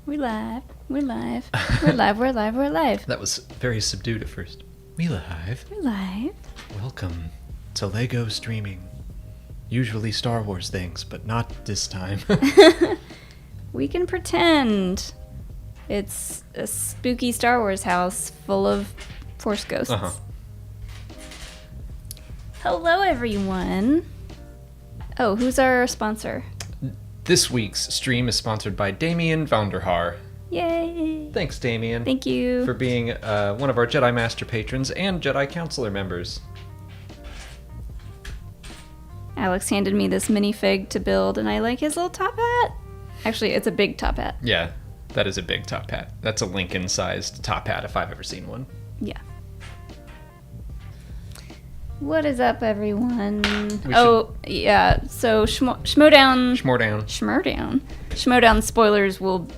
We're live. We're live. We're live. We're live. We're live. That was very subdued at first. We live. We're live. Welcome to Lego streaming. Usually Star Wars things, but not this time. We can pretend it's a spooky Star Wars house full of Force ghosts. Uh-huh. Hello, everyone. Oh, who's our sponsor? This week's stream is sponsored by Damien Vanderhaar. Yay. Thanks, Damien. Thank you. For being one of our Jedi Master patrons and Jedi Counselor members. Alex handed me this minifig to build, and I like his little top hat. Actually, it's a big top hat. Yeah, that is a big top hat. That's a Lincoln-sized top hat if I've ever seen one. Yeah. What is up, everyone? Yeah. So Schmodown. Schmodown spoilers will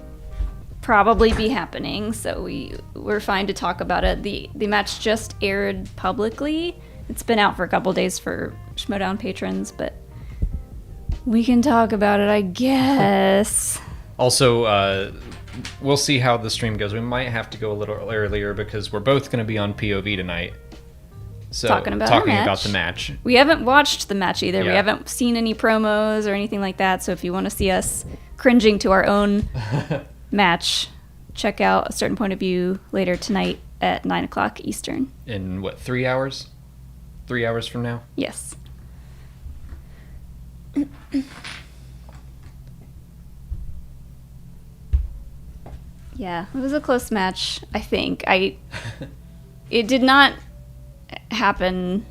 probably be happening, so we're fine to talk about it. The match just aired publicly. It's been out for a couple days for Schmodown patrons, but we can talk about it, I guess. Also, we'll see how the stream goes. We might have to go a little earlier because we're both going to be on POV tonight. So talking about the match. We haven't watched the match either. Yeah. We haven't seen any promos or anything like that. So if you want to see us cringing to our own match, check out A Certain Point of View later tonight at 9 o'clock Eastern. In what, 3 hours? 3 hours from now? Yes. Yeah, it was a close match, I think. It did not happen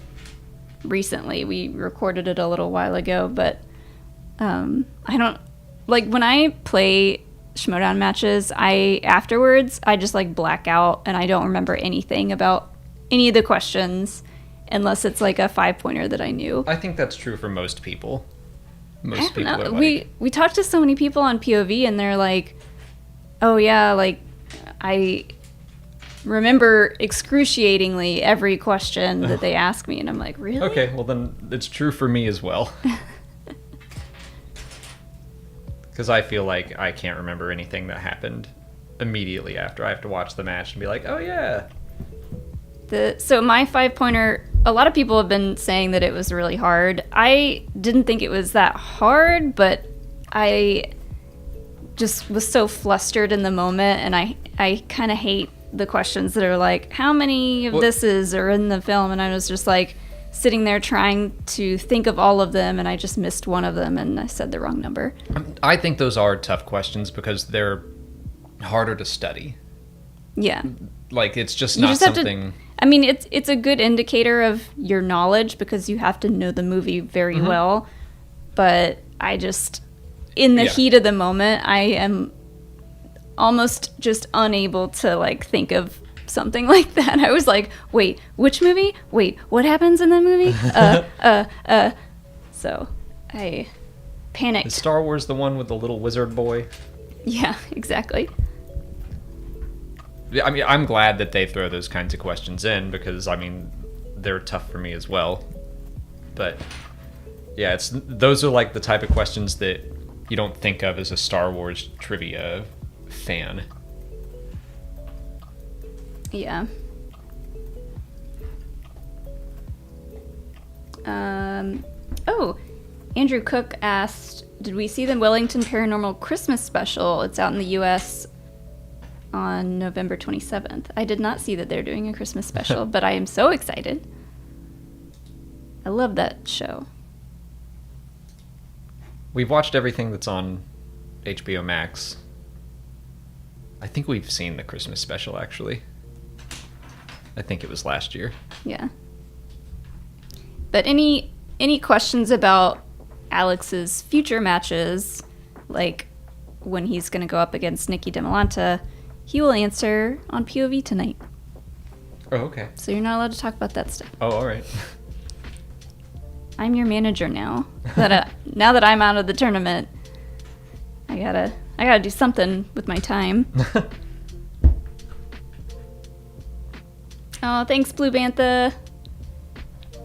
recently. We recorded it a little while ago, but I don't like when I play Schmodown matches, afterwards I just like black out and I don't remember anything about any of the questions unless it's like a 5-pointer that I knew. I think that's true for most people. Most people are like... we talked to so many people on POV and they're like, oh yeah, like I remember excruciatingly every question that they ask me, and I'm like, really? Okay, well then it's true for me as well. Because I feel like I can't remember anything that happened immediately after. I have to watch the match and be like, oh yeah. So my 5-pointer, a lot of people have been saying that it was really hard. I didn't think it was that hard, but I just was so flustered in the moment, and I kind of hate the questions that are like, how many of thises are in the film? And I was just like sitting there trying to think of all of them, and I just missed one of them and I said the wrong number. I think those are tough questions because they're harder to study. Yeah. Like, it's just not something... I mean, it's a good indicator of your knowledge because you have to know the movie very well, but I just, in the heat of the moment, I am almost just unable to like think of something like that. I was like, wait, which movie? Wait, what happens in the movie? So I panicked. Is Star Wars the one with the little wizard boy? Yeah, exactly. I mean, I'm glad that they throw those kinds of questions in because, I mean, they're tough for me as well. But yeah, those are like the type of questions that you don't think of as a Star Wars trivia fan. Yeah. Andrew Cook asked, did we see the Wellington Paranormal Christmas special? It's out in the U.S. on November 27th. I did not see that they're doing a Christmas special, but I am so excited. I love that show. We've watched everything that's on HBO Max. I think we've seen the Christmas special, actually. I think it was last year. Yeah. But any questions about Alex's future matches, like when he's going to go up against Nikki DeMolanta, he will answer on POV tonight. Oh, okay. So you're not allowed to talk about that stuff. Oh, all right. I'm your manager now. Now that I'm out of the tournament, I gotta do something with my time. Oh, thanks, Blue Bantha.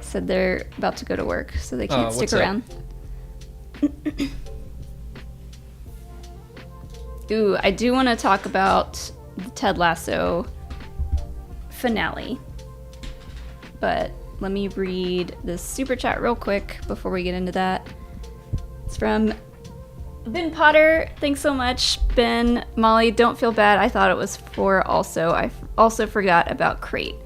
Said they're about to go to work, so they can't stick around. Ooh, I do want to talk about the Ted Lasso finale. But let me read this super chat real quick before we get into that. It's from Ben Potter. Thanks so much, Ben. Molly, don't feel bad. I thought it was 4 also. I also forgot about Crate.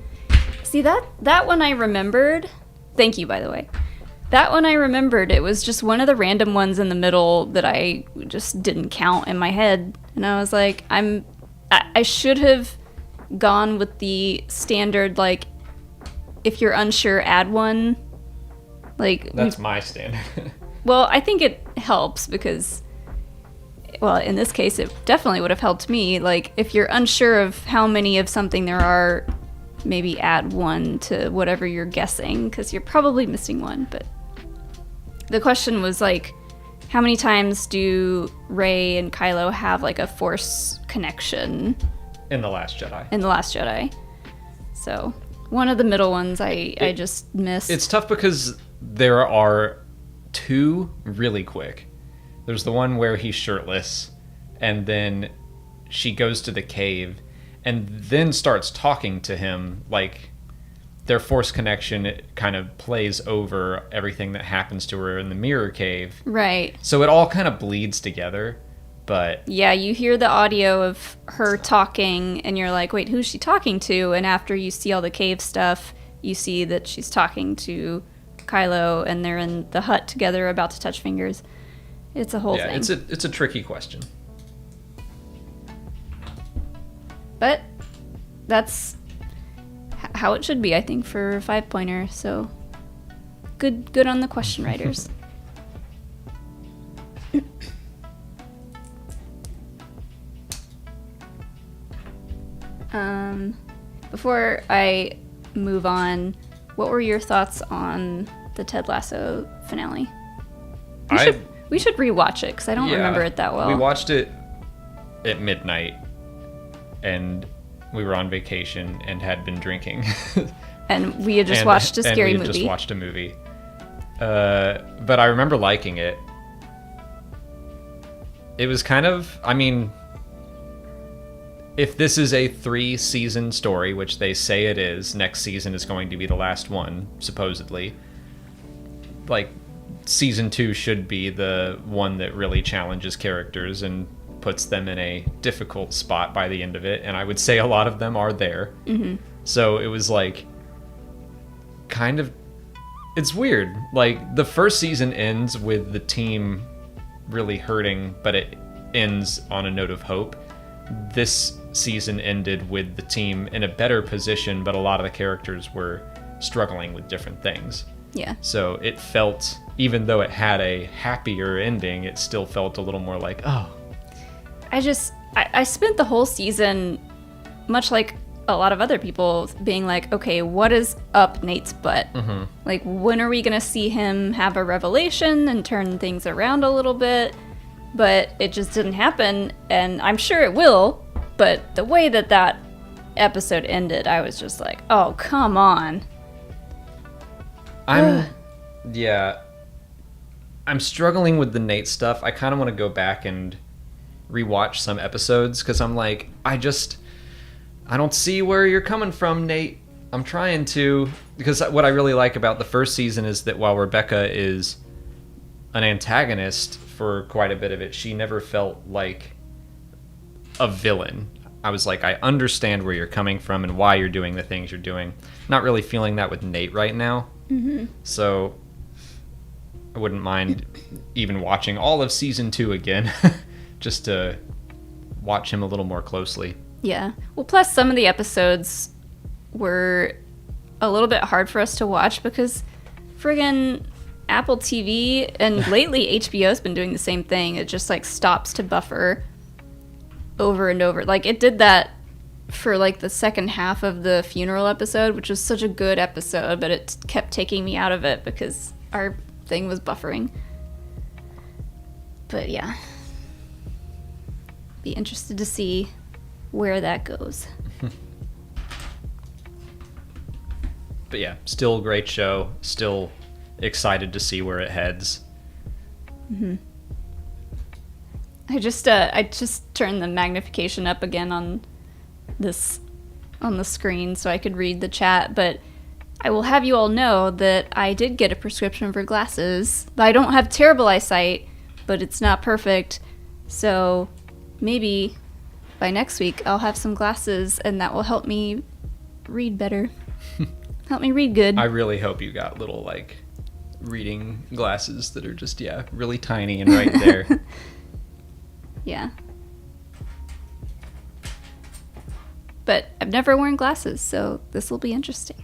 See, that one I remembered. Thank you, by the way. That one I remembered. It was just one of the random ones in the middle that I just didn't count in my head. And I was like, I should have gone with the standard, like, if you're unsure, add one. Like, that's my standard. Well, I think it helps because, well, in this case, it definitely would have helped me. Like, if you're unsure of how many of something there are, maybe add 1 to whatever you're guessing, because you're probably missing one. But the question was, like, how many times do Rey and Kylo have, like, a Force connection? In The Last Jedi. In The Last Jedi. So, one of the middle ones I just missed. It's tough because there are 2 really quick. There's the one where he's shirtless, and then she goes to the cave, and then starts talking to him, like their Force connection kind of plays over everything that happens to her in the mirror cave. Right. So it all kind of bleeds together, but... Yeah, you hear the audio of her talking, and you're like, wait, who's she talking to? And after you see all the cave stuff, you see that she's talking to Kylo, and they're in the hut together about to touch fingers. It's a whole thing. Yeah, it's a tricky question. But that's how it should be, I think, for a 5-pointer. So good on the question writers. Before I move on, what were your thoughts on the Ted Lasso finale? We should rewatch it because I don't remember it that well. We watched it at midnight, and we were on vacation and had been drinking. And we had just watched a scary movie. Just watched a movie. But I remember liking it. It was kind of, I mean, if this is a 3-season story, which they say it is, next season is going to be the last one, supposedly. Like, season 2 should be the one that really challenges characters and puts them in a difficult spot by the end of it, and I would say a lot of them are there. Mm-hmm. So it was like, kind of, it's weird. Like, the first season ends with the team really hurting, but it ends on a note of hope. This season ended with the team in a better position, but a lot of the characters were struggling with different things. Yeah. So it felt, even though it had a happier ending, it still felt a little more like, oh. I spent the whole season, much like a lot of other people, being like, okay, what is up Nate's butt? Mm-hmm. Like, when are we going to see him have a revelation and turn things around a little bit? But it just didn't happen, and I'm sure it will, but the way that episode ended, I was just like, oh, come on. I'm struggling with the Nate stuff. I kind of want to go back and rewatch some episodes, because I'm like, I don't see where you're coming from, Nate. I'm trying to, because what I really like about the first season is that while Rebecca is an antagonist for quite a bit of it, she never felt like a villain. I was like, I understand where you're coming from and why you're doing the things you're doing. Not really feeling that with Nate right now. Mm-hmm. So I wouldn't mind even watching all of season 2 again just to watch him a little more closely. Yeah. Well, plus some of the episodes were a little bit hard for us to watch because friggin' Apple TV and lately HBO's been doing the same thing. It just like stops to buffer over and over. Like it did that for like the second half of the funeral episode, which was such a good episode, but it kept taking me out of it because our thing was buffering. But yeah. Be interested to see where that goes. But yeah, still a great show. Still excited to see where it heads. Mm-hmm. I just turned the magnification up again on the screen so I could read the chat, but I will have you all know that I did get a prescription for glasses. I don't have terrible eyesight, but it's not perfect. So maybe by next week I'll have some glasses and that will help me read better. Help me read good. I really hope you got little like reading glasses that are just really tiny and right there. Yeah. But I've never worn glasses, so this will be interesting.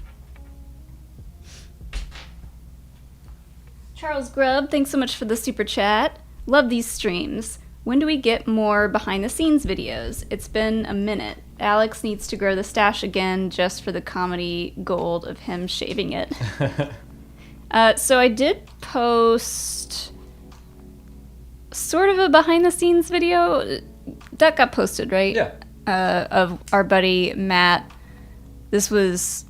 Charles Grubb, thanks so much for the super chat. Love these streams. When do we get more behind the scenes videos? It's been a minute. Alex needs to grow the stash again just for the comedy gold of him shaving it. So I did post sort of a behind the scenes video. That got posted, right? Yeah. Of our buddy Matt. This was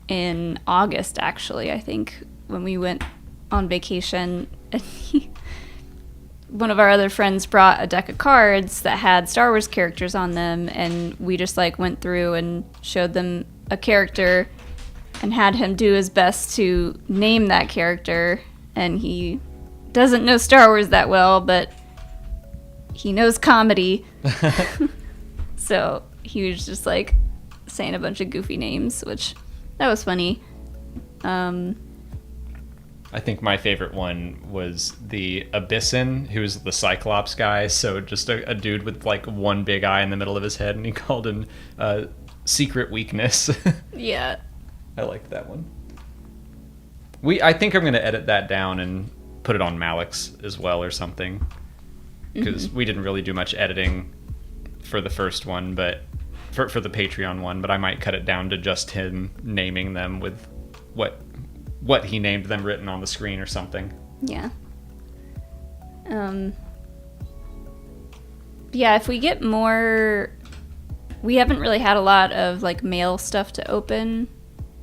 in August, actually, I think, when we went on vacation. And one of our other friends brought a deck of cards that had Star Wars characters on them, and we just like went through and showed them a character and had him do his best to name that character. And he doesn't know Star Wars that well, but he knows comedy. So he was just like saying a bunch of goofy names, which that was funny. I think my favorite one was the Abyssin, who's the Cyclops guy. So just a dude with like one big eye in the middle of his head, and he called him Secret Weakness. Yeah. I liked that one. I think I'm going to edit that down and put it on Malik's as well or something. Because we didn't really do much editing for the first one, but for the Patreon one, but I might cut it down to just him naming them with what he named them written on the screen or something. Yeah. Yeah, if we get more... We haven't really had a lot of, like, mail stuff to open.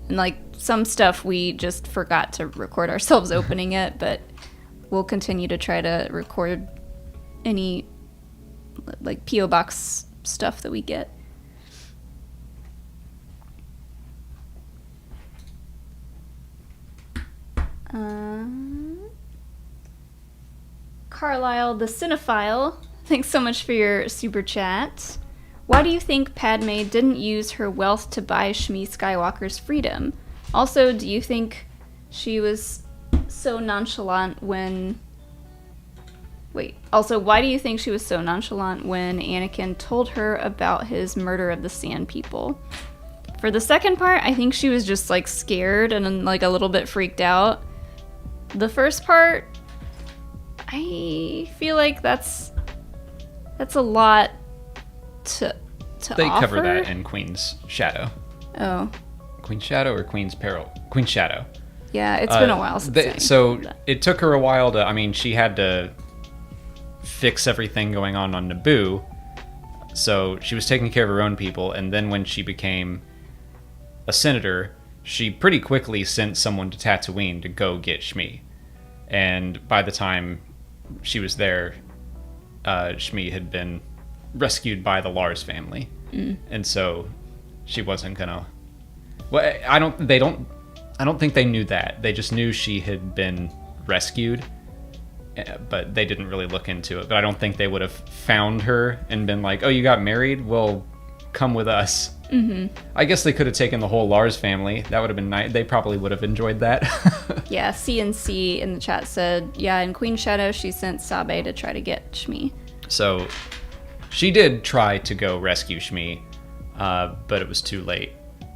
And, like, some stuff we just forgot to record ourselves opening it, but we'll continue to try to record any, like, P.O. Box stuff that we get. Carlisle the Cinephile, thanks so much for your super chat. Why do you think Padme didn't use her wealth to buy Shmi Skywalker's freedom? Also, do you think she was so nonchalant when... Also, why do you think she was so nonchalant when Anakin told her about his murder of the Sand People? For the second part, I think she was just, like, scared and, like, a little bit freaked out. The first part, I feel like that's a lot to They offer. cover that in Queen's Shadow. Oh. Queen's Shadow or Queen's Peril? Queen's Shadow. Yeah, it's been a while since So it took her a while to... I mean, she had to fix everything going on Naboo. So she was taking care of her own people, and then when she became a senator, she pretty quickly sent someone to Tatooine to go get Shmi. And by the time she was there, Shmi had been rescued by the Lars family. And so she wasn't gonna... Well, I don't think they knew that. They just knew she had been rescued, but they didn't really look into it. But I don't think they would have found her and been like, oh, you got married? Well, come with us. I guess they could have taken the whole Lars family. That would have been nice. They probably would have enjoyed that. Yeah, CNC in the chat said, yeah, in Queen Shadow, she sent Sabe to try to get Shmi. So she did try to go rescue Shmi, but it was too late.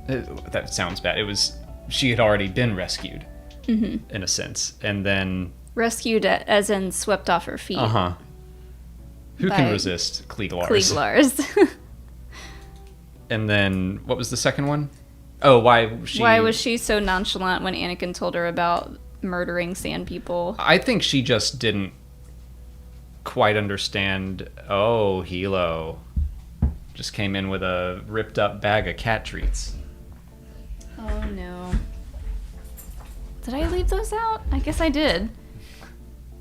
That sounds bad. She had already been rescued, in a sense. And then... Rescued as in swept off her feet. Uh-huh. Who can resist Klieg Lars? Klieg Lars. And then, what was the second one? Oh, why was she so nonchalant when Anakin told her about murdering Sand People? I think she just didn't quite understand. Oh, Hilo just came in with a ripped up bag of cat treats. Oh no. Did I leave those out? I guess I did.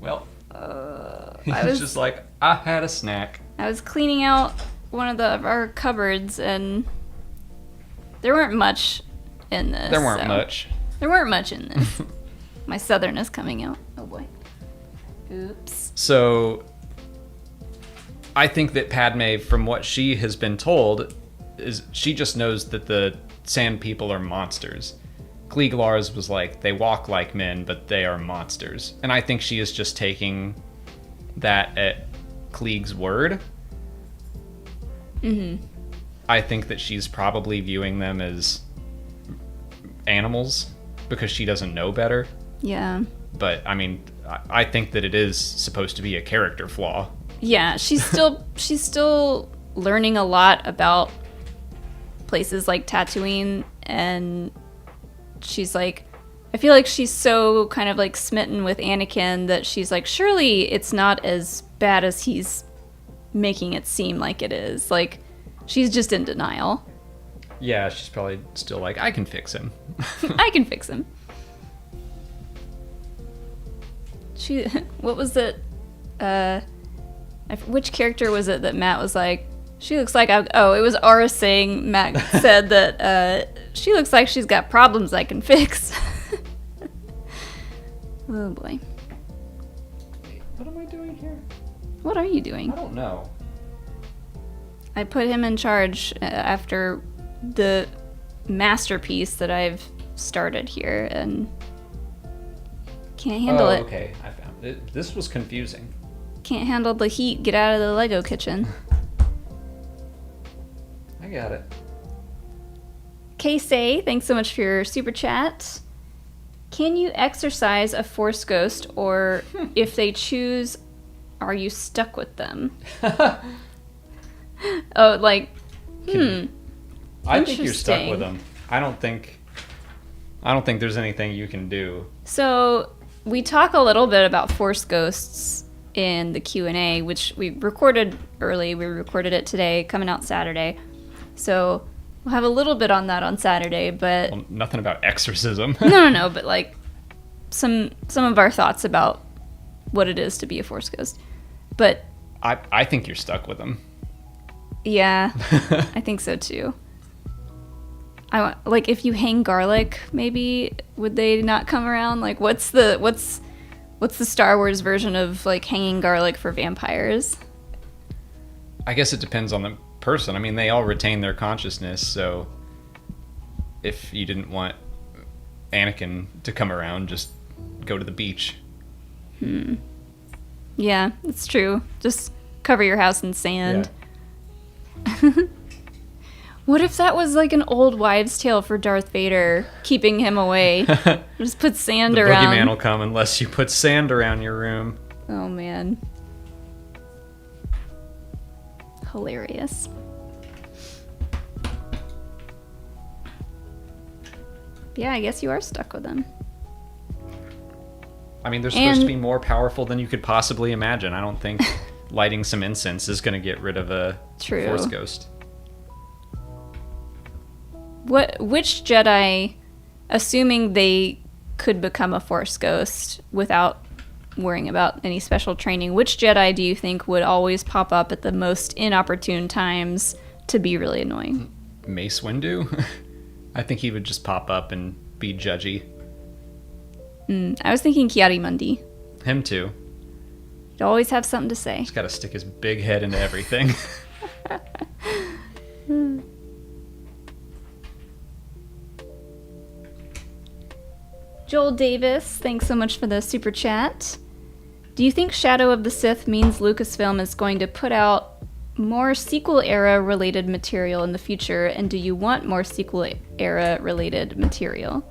Well, I He's was just like, I had a snack. I was cleaning out one of our cupboards, and there weren't much in this. There weren't much. There weren't much in this. My southern is coming out. Oh boy. Oops. So, I think that Padme, from what she has been told, is she just knows that the Sand People are monsters. Klieg Lars was like, they walk like men, but they are monsters. And I think she is just taking that at Klieg's word. Mm-hmm. I think that she's probably viewing them as animals because she doesn't know better. Yeah. But, I mean, I think that it is supposed to be a character flaw. Yeah, she's still learning a lot about places like Tatooine, and she's like, I feel like she's so kind of like smitten with Anakin that she's like, surely it's not as bad as he's making it seem like it is. Like, she's just in denial. Yeah, she's probably still like, I can fix him. I can fix him. What was it? Which character was it that Matt was like, she looks like, it was Aura saying, Matt said that she looks like she's got problems I can fix. Oh boy. What am I doing here? What are you doing? I don't know. I put him in charge after the masterpiece that I've started here, and can't handle it. Okay, I found it. This was confusing. Can't handle the heat. Get out of the Lego kitchen. I got it. K-Say, thanks so much for your super chat. Can you exorcise a Force ghost, or if they choose, are you stuck with them? Oh, like, I think you're stuck with them. I don't think there's anything you can do. So we talk a little bit about Force ghosts in the Q&A, which we recorded early. We recorded it today, coming out Saturday. So we'll have a little bit on that on Saturday, but... Well, nothing about exorcism. No, but like some of our thoughts about what it is to be a Force ghost. But... I think you're stuck with them. Yeah, I think so too. Like, if you hang garlic, maybe would they not come around? Like, what's the Star Wars version of like hanging garlic for vampires? I guess it depends on the person. I mean, they all retain their consciousness, so if you didn't want Anakin to come around, just go to the beach. Yeah, it's true. Just cover your house in sand. Yeah. What if that was like an old wives' tale for Darth Vader, keeping him away? Just put sand the around. The boogeyman will come unless you put sand around your room. Oh, man. Hilarious. Yeah, I guess you are stuck with them. I mean, they're supposed to be more powerful than you could possibly imagine. I don't think lighting some incense is going to get rid of a Force ghost. Which Jedi, assuming they could become a Force ghost without worrying about any special training, which Jedi do you think would always pop up at the most inopportune times to be really annoying? Mace Windu? I think he would just pop up and be judgy. I was thinking Kiadi-Mundi. Him too. He'd always have something to say. He's got to stick his big head into everything. Joel Davis, thanks so much for the super chat. Do you think Shadow of the Sith means Lucasfilm is going to put out more sequel-era related material in the future, and do you want more sequel-era related material?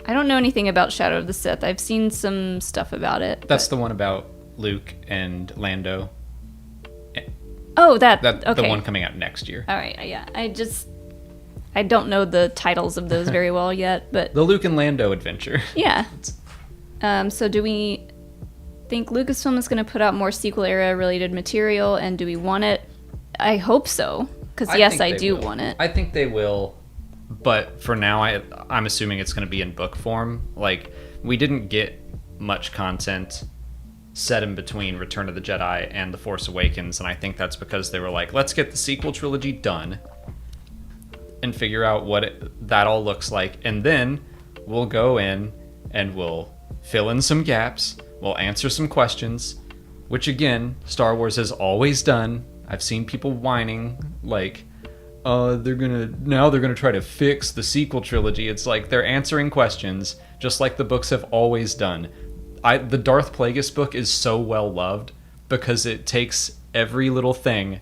I don't know anything about Shadow of the Sith. I've seen some stuff about it. That's the one about Luke and Lando. Oh, okay. The one coming out next year. All right, yeah. I don't know the titles of those very well yet, but... The Luke and Lando adventure. Yeah. So do we think Lucasfilm is going to put out more sequel-era related material, and do we want it? I hope so, because yes, I do want it. I think they will, but for now, I'm assuming it's going to be in book form. Like, we didn't get much content set in between Return of the Jedi and The Force Awakens, and I think that's because they were like, let's get the sequel trilogy done and figure out what that all looks like, and then we'll go in and we'll fill in some gaps, we'll answer some questions, which again, Star Wars has always done. I've seen people whining like, they're gonna try to fix the sequel trilogy. It's like they're answering questions just like the books have always done. The Darth Plagueis book is so well loved because it takes every little thing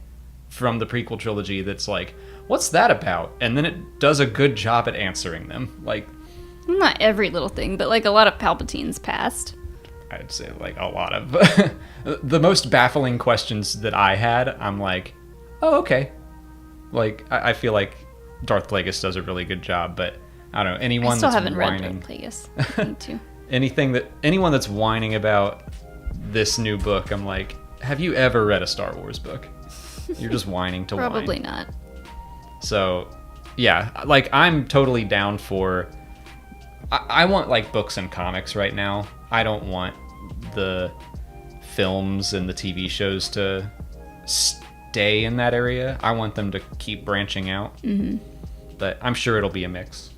from the prequel trilogy that's like, what's that about? And then it does a good job at answering them. Like, not every little thing, but like a lot of Palpatine's past. I'd say like a lot of the most baffling questions that I had, I'm like, oh, okay. Like, I feel like Darth Plagueis does a really good job, but I don't know, anyone I still that's haven't whining, read Darth Plagueis. I need to. Anyone that's whining about this new book, I'm like, have you ever read a Star Wars book? You're just whining to Probably whine. not. So, yeah, like, I'm totally down for... I want, like, books and comics right now. I don't want the films and the TV shows to stay in that area. I want them to keep branching out. Mm-hmm. But I'm sure it'll be a mix.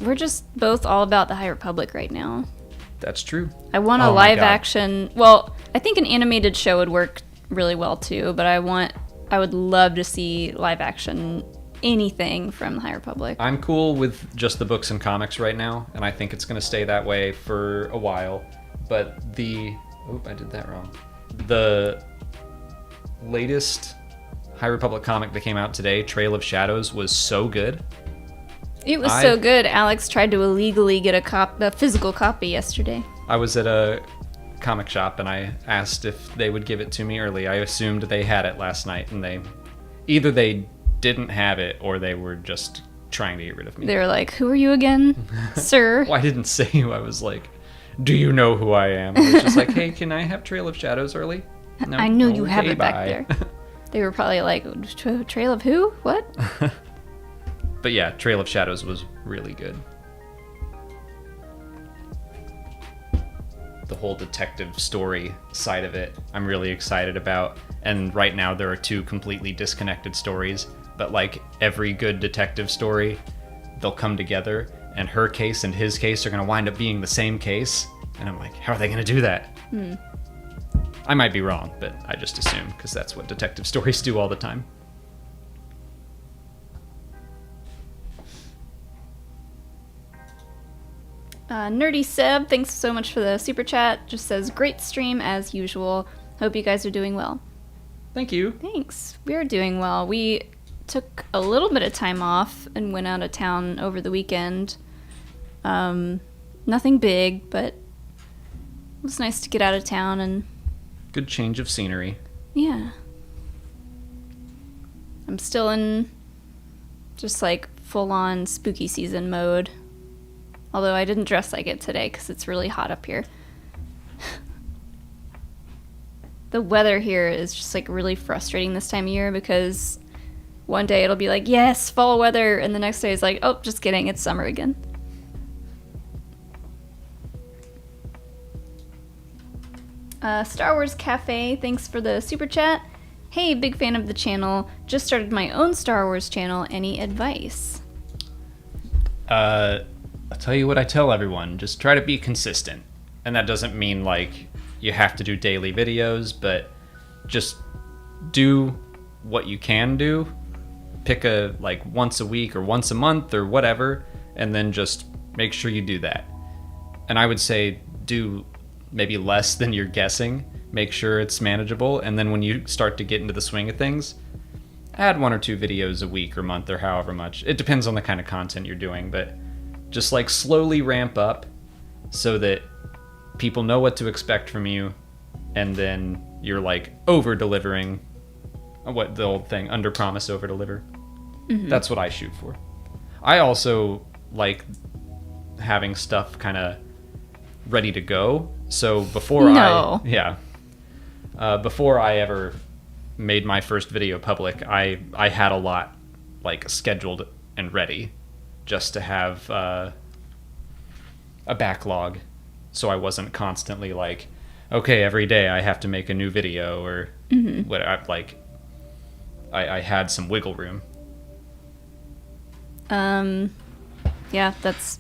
We're just both all about the High Republic right now. That's true. I want a live action... Well, I think an animated show would work really well, too, but I would love to see live action anything from the High Republic. I'm cool with just the books and comics right now, and I think it's going to stay that way for a while. But I did that wrong. The latest High Republic comic that came out today, Trail of Shadows, was so good. It was so good. Alex tried to illegally get a physical copy yesterday. I was at a comic shop, and I asked if they would give it to me early. I assumed they had it last night, and they didn't have it, or they were just trying to get rid of me. They were like, who are you again, sir? Well, I didn't say who. I was like, do you know who I am? I was just like, hey, can I have Trail of Shadows early? No? I know you have it bye. back there. They were probably like, Trail of who? What? But yeah, Trail of Shadows was really good. The whole detective story side of it, I'm really excited about. And right now there are two completely disconnected stories, but like every good detective story, they'll come together, and her case and his case are going to wind up being the same case. And I'm like, how are they going to do that? I might be wrong, but I just assume, because that's what detective stories do all the time. Nerdy Seb, thanks so much for the super chat. Just says, great stream as usual. Hope you guys are doing well. Thank you. Thanks. We are doing well. We took a little bit of time off and went out of town over the weekend. Nothing big, but it was nice to get out of town and... Good change of scenery. Yeah. I'm still in just like full-on spooky season mode. Although I didn't dress like it today because it's really hot up here. The weather here is just like really frustrating this time of year because one day it'll be like, yes, fall weather, and the next day it's like, oh, just kidding, it's summer again. Star Wars Cafe, thanks for the super chat. Hey, big fan of the channel. Just started my own Star Wars channel. Any advice? I'll tell you what I tell everyone. Just try to be consistent. And that doesn't mean, like, you have to do daily videos, but just do what you can do. Pick once a week or once a month or whatever, and then just make sure you do that. And I would say do maybe less than you're guessing. Make sure it's manageable, and then when you start to get into the swing of things, add 1 or 2 videos a week or month or however much. It depends on the kind of content you're doing, but just like slowly ramp up so that people know what to expect from you, and then you're like over-delivering. What the old thing, under-promise, over-deliver. Mm-hmm. That's what I shoot for. I also like having stuff kind of ready to go. So before before I ever made my first video public, I had a lot like scheduled and ready just to have a backlog, so I wasn't constantly like, okay, every day I have to make a new video, or what I had some wiggle room. Yeah, that's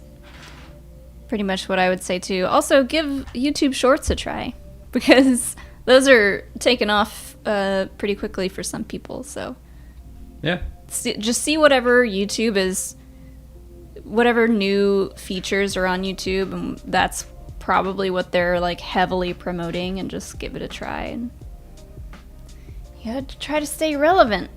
pretty much what I would say too. Also, give YouTube Shorts a try, because those are taken off pretty quickly for some people. So Yeah. just see whatever new features are on YouTube, and that's probably what they're like heavily promoting, and just give it a try. And you have to try to stay relevant.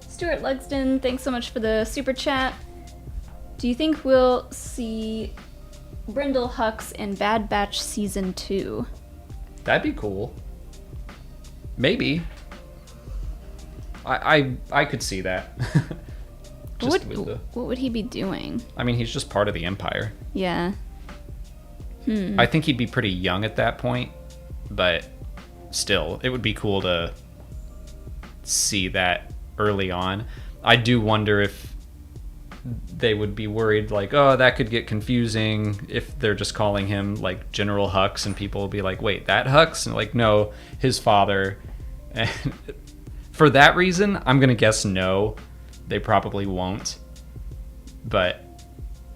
Stuart Lugsden, thanks so much for the super chat. Do you think we'll see Brindle Hux in Bad Batch Season 2? That'd be cool. Maybe. I could see that. What would he be doing? I mean, he's just part of the Empire. Yeah. I think he'd be pretty young at that point, but still, it would be cool to see that early on. I do wonder if they would be worried, like, oh, that could get confusing if they're just calling him like General Hux, and people will be like, wait, that Hux? And like, no, his father. And for that reason, I'm gonna guess no, they probably won't, but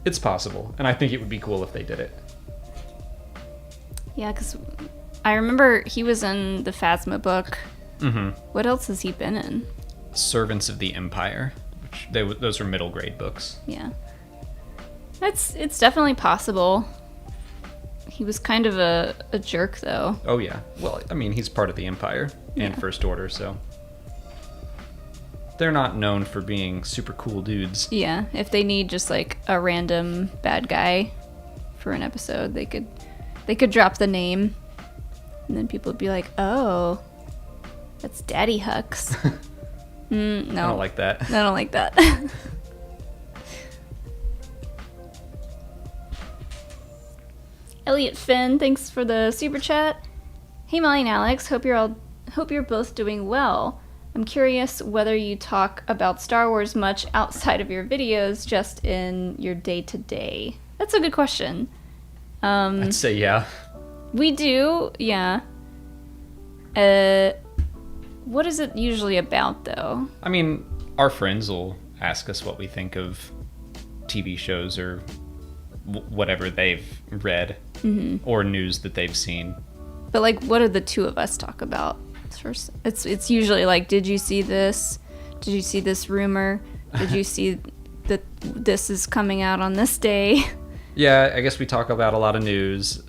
it's possible, and I think it would be cool if they did it. Yeah, because I remember he was in the Phasma book. Mm-hmm. What else has he been in? Servants of the Empire, which those are middle grade books. Yeah, it's definitely possible. He was kind of a jerk, though. Oh yeah, well, I mean, he's part of the Empire and Yeah. First Order, so they're not known for being super cool dudes. Yeah, if they need just like a random bad guy for an episode, they could drop the name, and then people would be like, oh, that's Daddy Hux. No. I don't like that. I don't like that. Elliot Finn, thanks for the super chat. Hey Molly and Alex, hope you're both doing well. I'm curious whether you talk about Star Wars much outside of your videos, just in your day-to-day. That's a good question. I'd say yeah. We do, yeah. What is it usually about, though? I mean, our friends will ask us what we think of TV shows or whatever they've read, or news that they've seen. But like, what do the two of us talk about? First, it's usually like, did you see this? Did you see this rumor? Did you see that this is coming out on this day? Yeah, I guess we talk about a lot of news,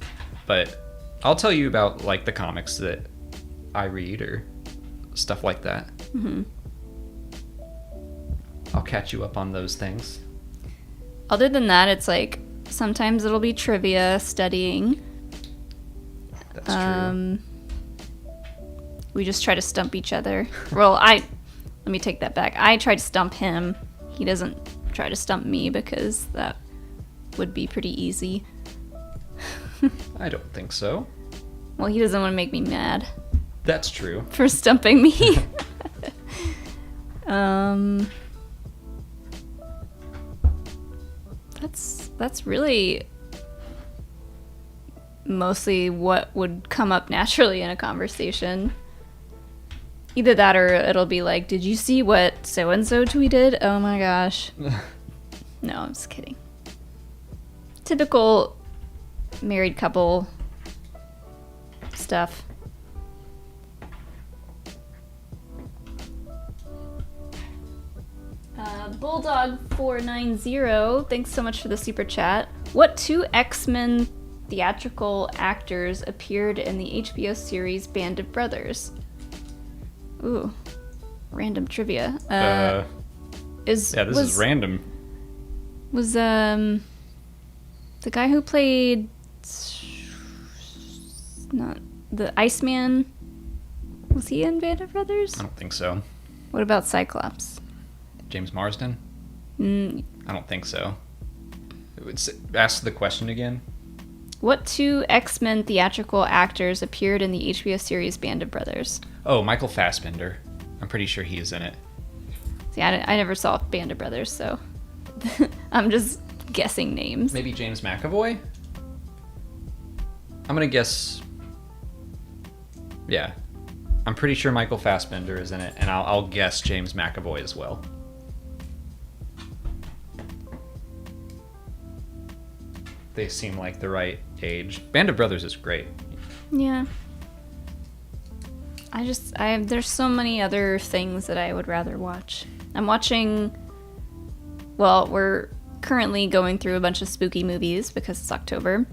but I'll tell you about like the comics that I read or stuff like that. I'll catch you up on those things. Other than that, it's like sometimes it'll be trivia, studying. That's true. We just try to stump each other. Well, let me take that back. I try to stump him. He doesn't try to stump me, because that would be pretty easy. I don't think so. Well, he doesn't want to make me mad That's true. for stumping me. That's really mostly what would come up naturally in a conversation. Either that, or it'll be like, did you see what so-and-so tweeted? Oh my gosh. No, I'm just kidding. Typical married couple stuff. Bulldog490, thanks so much for the super chat. What two X-Men theatrical actors appeared in the HBO series Band of Brothers? Ooh, random trivia. This is random. Was the guy who played not the Iceman? Was he in Band of Brothers? I don't think so. What about Cyclops? James Marsden? I don't think so. Ask the question again. What two X-Men theatrical actors appeared in the HBO series Band of Brothers? Oh, Michael Fassbender. I'm pretty sure he is in it. See, I never saw Band of Brothers, so I'm just guessing names. Maybe James McAvoy? I'm gonna guess... Yeah. I'm pretty sure Michael Fassbender is in it, and I'll guess James McAvoy as well. They seem like the right age. Band of Brothers is great. Yeah. There's so many other things that I would rather watch. I'm watching, well, we're currently going through a bunch of spooky movies because it's October,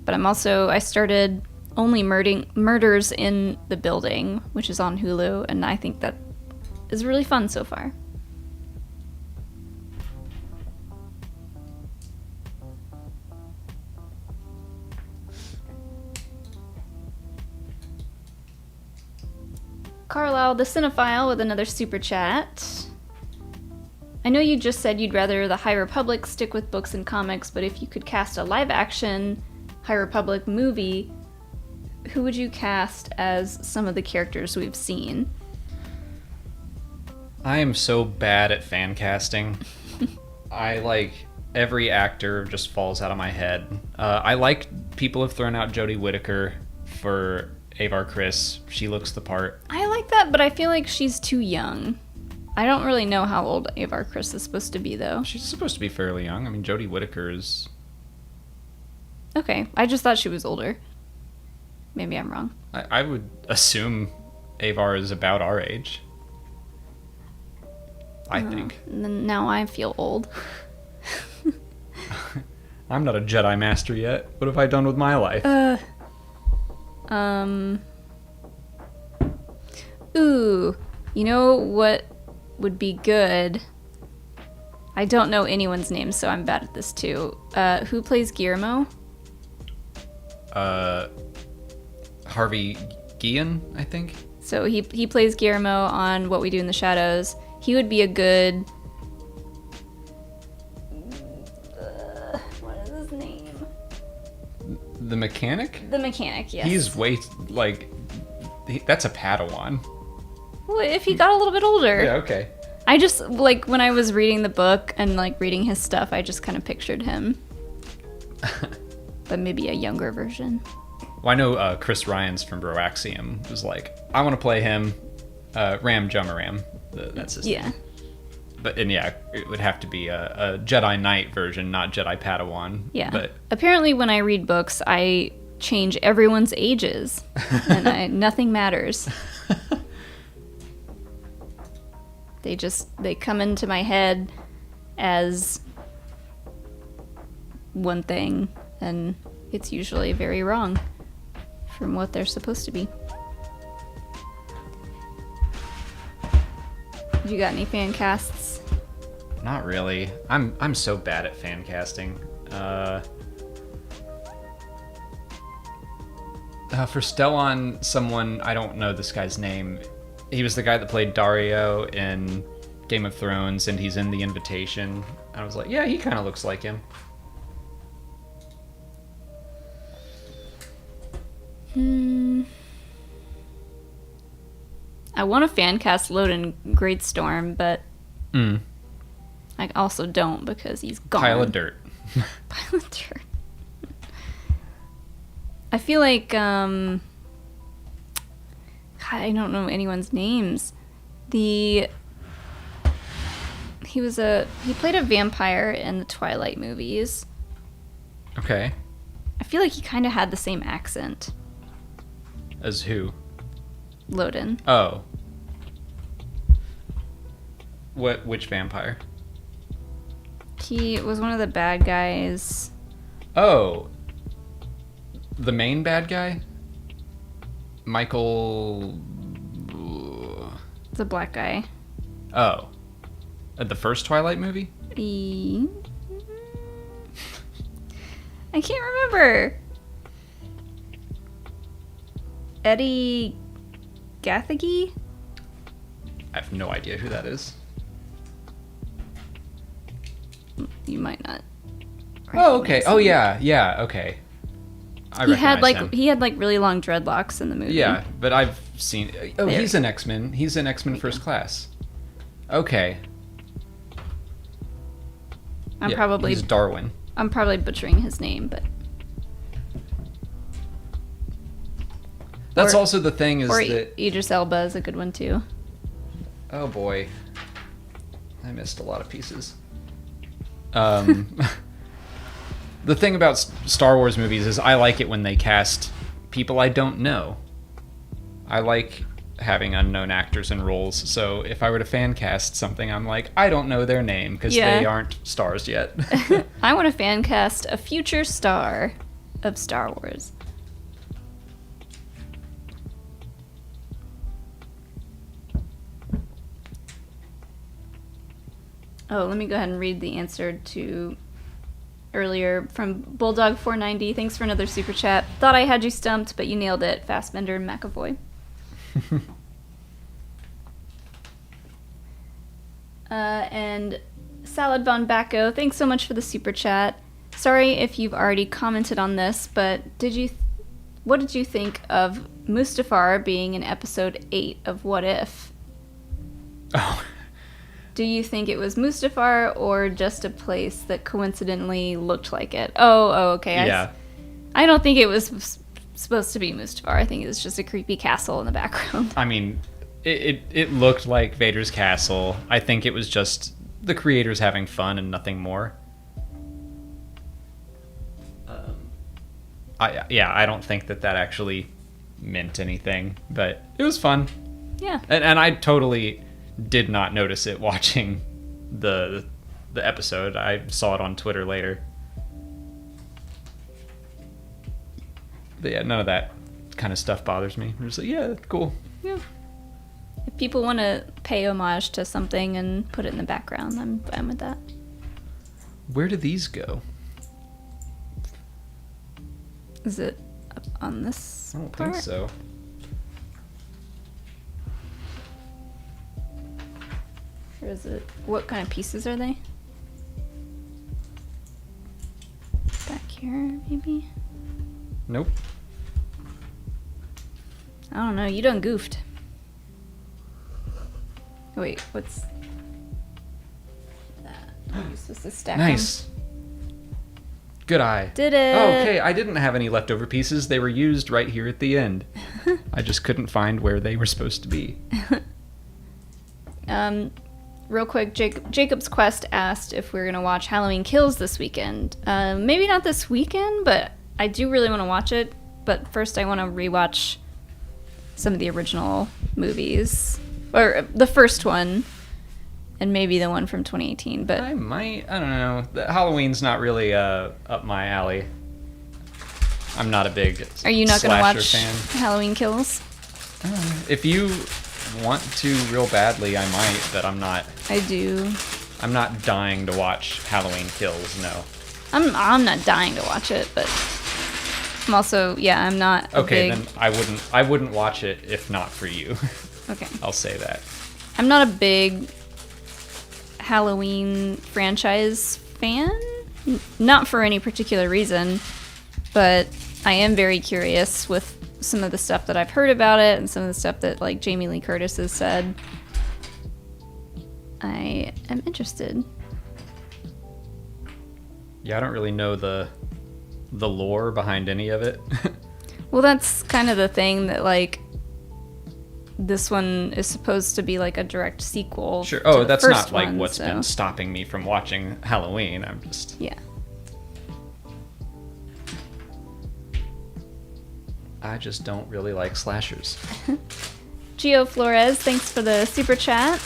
but I started Only Murders in the Building, which is on Hulu, and I think that is really fun so far. Carlisle the Cinephile with another super chat. I know you just said you'd rather the High Republic stick with books and comics, but if you could cast a live-action High Republic movie, who would you cast as some of the characters we've seen? I am so bad at fan casting. Every actor just falls out of my head. People have thrown out Jodie Whittaker for Avar Kriss. She looks the part. I like that, but I feel like she's too young. I don't really know how old Avar Kriss is supposed to be, though. She's supposed to be fairly young. I mean, Jodie Whittaker is... Okay, I just thought she was older. Maybe I'm wrong. I would assume Avar is about our age. I think. Now I feel old. I'm not a Jedi Master yet. What have I done with my life? Ooh, you know what would be good? I don't know anyone's name, so I'm bad at this too. Who plays Guillermo? Harvey Guillen, I think. So he plays Guillermo on What We Do in the Shadows. He would be a good... what is his name? The mechanic? The mechanic, yes. He's that's a Padawan. Well, if he got a little bit older. Yeah, okay. I just, when I was reading the book and, reading his stuff, I just kind of pictured him. But maybe a younger version. Well, I know Chris Ryans from Broaxium was like, I want to play him, Ram Jummaram. That's his name. But, it would have to be a Jedi Knight version, not Jedi Padawan. Yeah. But apparently when I read books, I change everyone's ages. And nothing matters. They come into my head as one thing, and it's usually very wrong from what they're supposed to be. You got any fan casts? Not really. I'm so bad at fan casting. For Stellan, someone, I don't know this guy's name. He was the guy that played Dario in Game of Thrones, and he's in The Invitation. I was like, yeah, he kind of looks like him. I want to fan cast Loden Greatstorm, but I also don't because he's gone. Pile of dirt. Pile of dirt. I feel like God, I don't know anyone's names. He played a vampire in the Twilight movies. Okay. I feel like he kind of had the same accent. As who? Loden. Oh. Which vampire? He was one of the bad guys. Oh. The main bad guy? Michael... The black guy. Oh. The first Twilight movie? I can't remember. Eddie Gathegi? I have no idea who that is. You might not. Oh, okay. Oh, yeah, okay. He had really long dreadlocks in the movie. Yeah, but I've seen... Oh, he's an X-Men. He's in X-Men First Class. Okay. He's Darwin. I'm probably butchering his name, but that's also the thing is that Idris Elba is a good one too. Oh boy, I missed a lot of pieces. The thing about Star Wars movies is I like it when they cast people I don't know. I like having unknown actors in roles, so if I were to fan cast something, I'm like, I don't know their name because they aren't stars yet. I want to fan cast a future star of Star Wars. Oh, let me go ahead and read the answer to earlier from Bulldog490. Thanks for another super chat. Thought I had you stumped, but you nailed it. Fassbender and McAvoy. And Salad Von Bacco, thanks so much for the super chat. Sorry if you've already commented on this, but what did you think of Mustafar being in episode 8 of What If? Oh. Do you think it was Mustafar or just a place that coincidentally looked like it? Oh, okay. Yeah. I don't think it was supposed to be Mustafar. I think it was just a creepy castle in the background. I mean, it looked like Vader's castle. I think it was just the creators having fun and nothing more. I don't think that actually meant anything, but it was fun. Yeah. And I totally did not notice it watching the episode. I saw it on Twitter later. But yeah, none of that kind of stuff bothers me. I'm just like, yeah, cool. Yeah. If people want to pay homage to something and put it in the background, I'm fine with that. Where do these go? Is it up on this I don't part? think so. Or is it... What kind of pieces are they? Back here, maybe? Nope. I don't know. You done goofed. Wait, what's that? Are you supposed to stack them? Nice. Good eye. Did it. Oh, okay, I didn't have any leftover pieces. They were used right here at the end. I just couldn't find where they were supposed to be. Real quick, Jacob's Quest asked if we're going to watch Halloween Kills this weekend. Maybe not this weekend, but I do really want to watch it. But first I want to rewatch some of the original movies. Or the first one, and maybe the one from 2018. But I don't know. Halloween's not really up my alley. I'm not a big Are you not going to watch fan. Halloween Kills? If you want to real badly, I might, but I'm not. I do. I'm not dying to watch Halloween Kills, no. I'm not dying to watch it, but I'm also, I'm not Okay, then I wouldn't watch it if not for you. Okay. I'll say that. I'm not a big Halloween franchise fan. Not for any particular reason, but I am very curious with some of the stuff that I've heard about it and some of the stuff that like Jamie Lee Curtis has said. I am interested. Yeah, I don't really know the lore behind any of it. Well, that's kind of the thing that like this one is supposed to be like a direct sequel. Sure. To Oh, the that's first not like one, what's so. been stopping me from watching Halloween. I'm just I just don't really like slashers. Gio Flores, thanks for the super chat.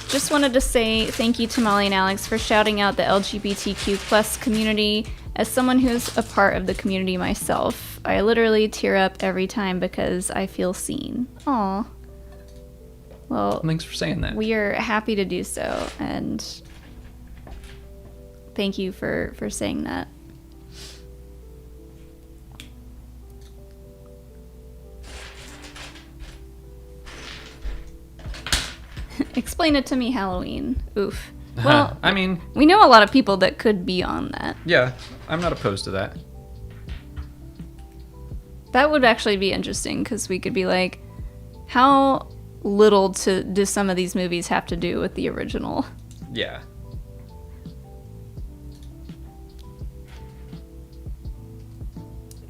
Just wanted to say thank you to Molly and Alex for shouting out the LGBTQ plus community. As someone who's a part of the community myself, I literally tear up every time because I feel seen. Aw. Well, Thanks for saying that. we are happy to do so, and thank you for saying that. Explain it to me, Halloween. Oof. Well, I mean, we know a lot of people that could be on that. yeah, I'm not opposed to that. That would actually be interesting because we could be like, how little do some of these movies have to do with the original? Yeah.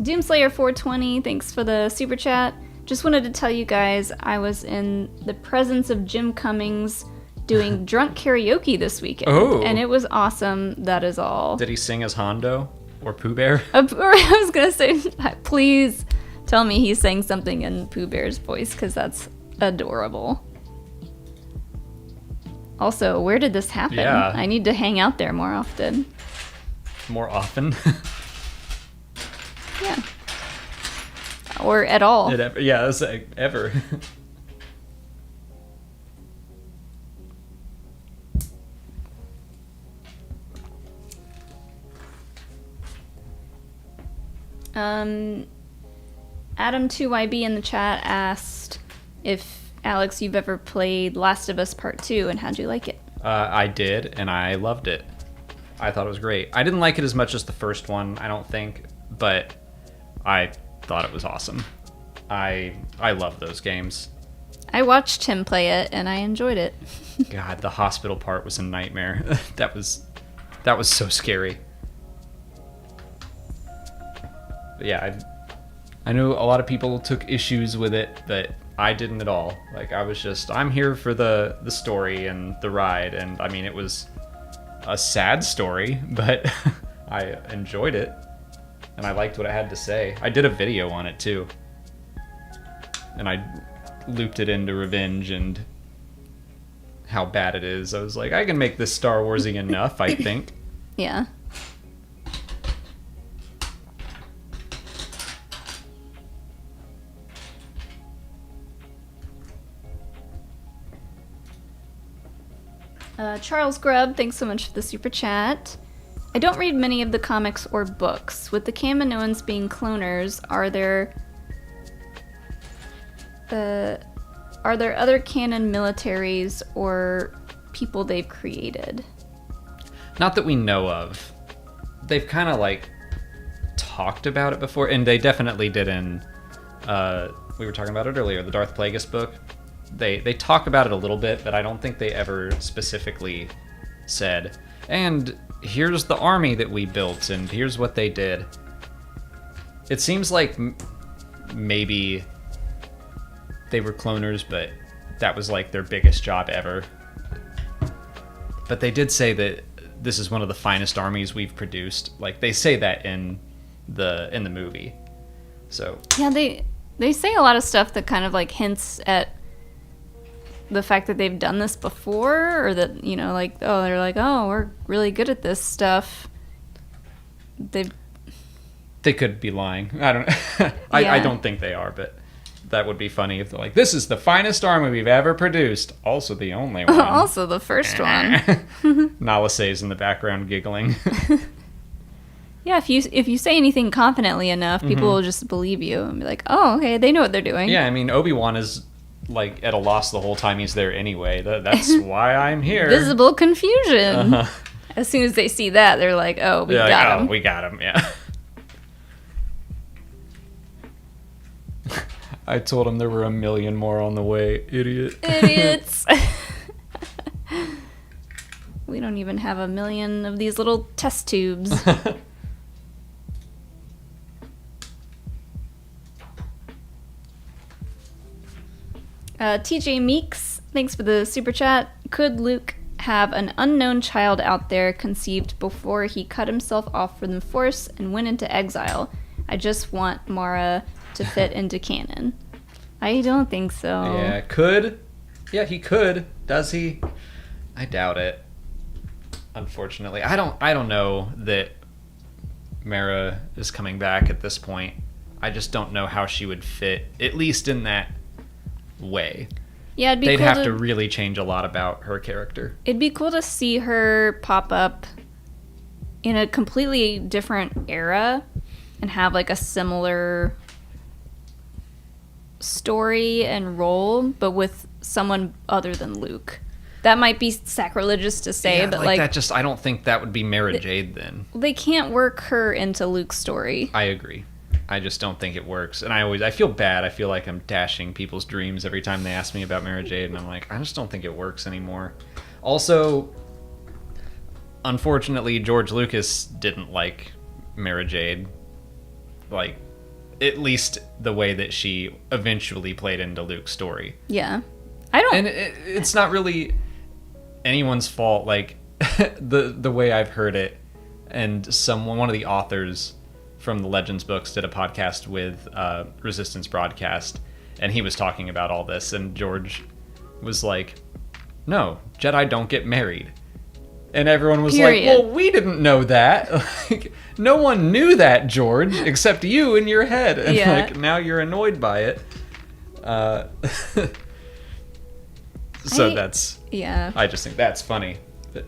Doomslayer420, thanks for the super chat. Just wanted to tell you guys I was in the presence of Jim Cummings doing drunk karaoke this weekend. Oh. And it was awesome. That is all. Did he sing as Hondo or Pooh Bear? I was going to say, please tell me he sang something in Pooh Bear's voice, because that's adorable. Also, where did this happen? Yeah. I need to hang out there more often. More often? Yeah. Or at all. Yeah, that's ever. Adam2YB in the chat asked if, Alex, you've ever played Last of Us Part 2, and how'd you like it? I did, and I loved it. I thought it was great. I didn't like it as much as the first one, I don't think, but I thought it was awesome. I love those games. I watched him play it, and I enjoyed it. God, the hospital part was a nightmare. That was so scary. But yeah, I know a lot of people took issues with it, but I didn't at all. Like, I'm here for the story and the ride, and I mean, it was a sad story, but I enjoyed it, and I liked what it had to say. I did a video on it too, and I looped it into Revenge and how bad it is. I was like, I can make this Star Warsy enough, I think. Yeah. Charles Grubb, thanks so much for the super chat. I don't read many of the comics or books. With the Kaminoans being cloners, are there other canon militaries or people they've created? Not that we know of. They've kind of like talked about it before, and they definitely did in we were talking about it earlier, the Darth Plagueis book. They talk about it a little bit, but I don't think they ever specifically said, and here's the army that we built, and here's what they did. It seems like maybe they were cloners, but that was like their biggest job ever. But they did say that this is one of the finest armies we've produced. Like, they say that in the movie. So yeah, they say a lot of stuff that kind of like hints at the fact that they've done this before, or that, you know, like, oh, they're like, oh, we're really good at this stuff. They could be lying. I don't I don't think they are, but that would be funny if they're like, this is the finest army we've ever produced, also the only one. Also the first one. Nala says in the background, giggling. Yeah, if you say anything confidently enough, people will just believe you and be like, oh, okay, they know what they're doing. Yeah, I mean, Obi-Wan is like at a loss the whole time he's there anyway. That's why I'm here. Visible confusion. As soon as they see that, they're like, oh, we got him. We got him, yeah. I told him there were 1 million more on the way, idiot. Idiots. We don't even have 1 million of these little test tubes. TJ Meeks, thanks for the super chat. Could Luke have an unknown child out there conceived before he cut himself off from the Force and went into exile? I just want Mara to fit into canon. I don't think so. Yeah, could. Yeah, he could. Does he? I doubt it. Unfortunately, I don't know that Mara is coming back at this point. I just don't know how she would fit, at least in that way. Yeah, they'd have to really change a lot about her character. It'd be cool to see her pop up in a completely different era and have like a similar story and role, but with someone other than Luke. That might be sacrilegious to say, but like that, just I don't think that would be Mara Jade then. They can't work her into Luke's story. I agree. I just don't think it works. And I feel bad. I feel like I'm dashing people's dreams every time they ask me about Mara Jade, and I'm like, I just don't think it works anymore. Also, unfortunately, George Lucas didn't like Mara Jade. Like, at least the way that she eventually played into Luke's story. Yeah. I don't... And it's not really anyone's fault, like, the way I've heard it. And one of the authors from the Legends books did a podcast with Resistance Broadcast, and he was talking about all this, and George was like, no, Jedi don't get married. And everyone was like, well, we didn't know that. Like, no one knew that, George, except you in your head. And like, now you're annoyed by it. So that's... Yeah. I just think that's funny. But,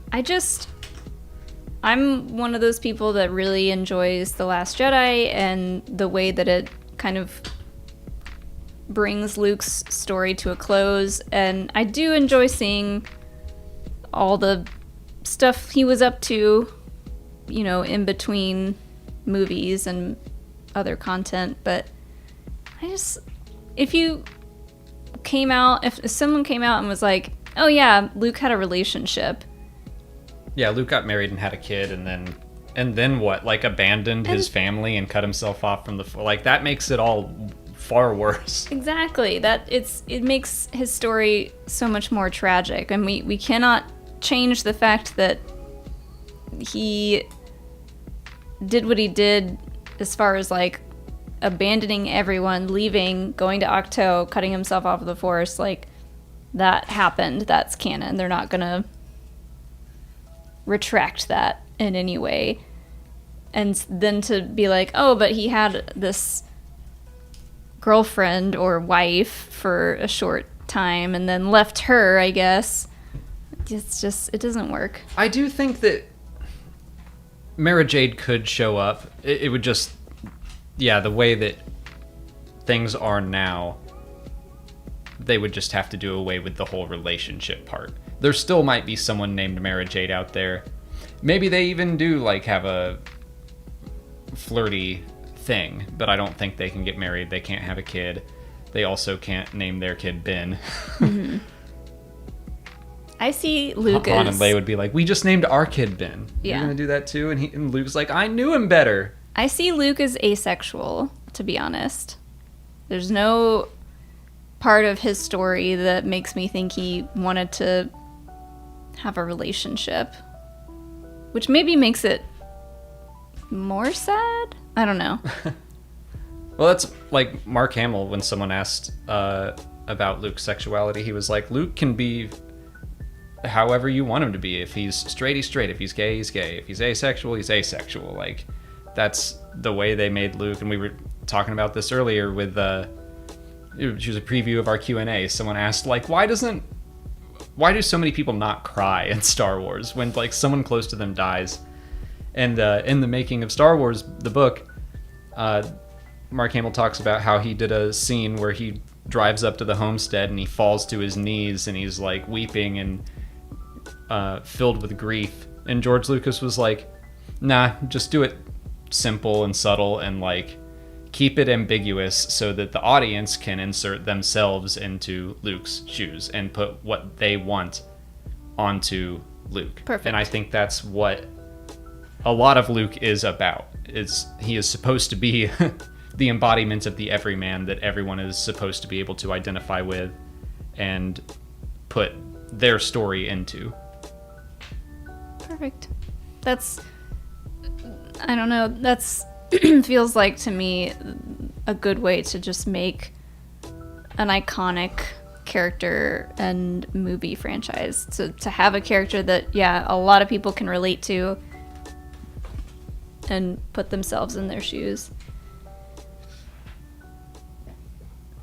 I'm one of those people that really enjoys The Last Jedi and the way that it kind of brings Luke's story to a close. And I do enjoy seeing all the stuff he was up to, you know, in between movies and other content. But if someone came out and was like, oh yeah, Luke had a relationship. Yeah, Luke got married and had a kid, and then what? Like, abandoned his family and cut himself off from like, that makes it all far worse. Exactly. It makes his story so much more tragic, and we cannot change the fact that he did what he did as far as like abandoning everyone, leaving, going to Octo, cutting himself off of the Force. Like, that happened. That's canon. They're not gonna retract that in any way. And then to be like, oh, but he had this girlfriend or wife for a short time and then left her, I guess. It doesn't work. I do think that Mara Jade could show up. It would just, yeah, the way that things are now, they would just have to do away with the whole relationship part. There still might be someone named Mara Jade out there. Maybe they even do, like, have a flirty thing, but I don't think they can get married. They can't have a kid. They also can't name their kid Ben. Mm-hmm. I see Luke Han and Leia would be like, we just named our kid Ben. Yeah. You're going to do that too? And Luke's like, I knew him better. I see Luke as asexual, to be honest. There's no part of his story that makes me think he wanted to have a relationship, which maybe makes it more sad. I don't know. Well, that's like Mark Hamill, when someone asked about Luke's sexuality, he was like, Luke can be however you want him to be. If he's straight, he's straight. If he's gay, he's gay. If he's asexual, he's asexual. Like, that's the way they made Luke. And we were talking about this earlier with which was a preview of our Q&A. Someone asked, like, why do so many people not cry in Star Wars when, like, someone close to them dies? And in the making of Star Wars, the book, Mark Hamill talks about how he did a scene where he drives up to the homestead and he falls to his knees and he's, like, weeping and filled with grief. And George Lucas was like, nah, just do it simple and subtle and, like, keep it ambiguous so that the audience can insert themselves into Luke's shoes and put what they want onto Luke. Perfect. And I think that's what a lot of Luke is about. He is supposed to be the embodiment of the everyman that everyone is supposed to be able to identify with and put their story into. Perfect. I don't know, that's feels like to me a good way to just make an iconic character and movie franchise. To have a character that, yeah, a lot of people can relate to and put themselves in their shoes.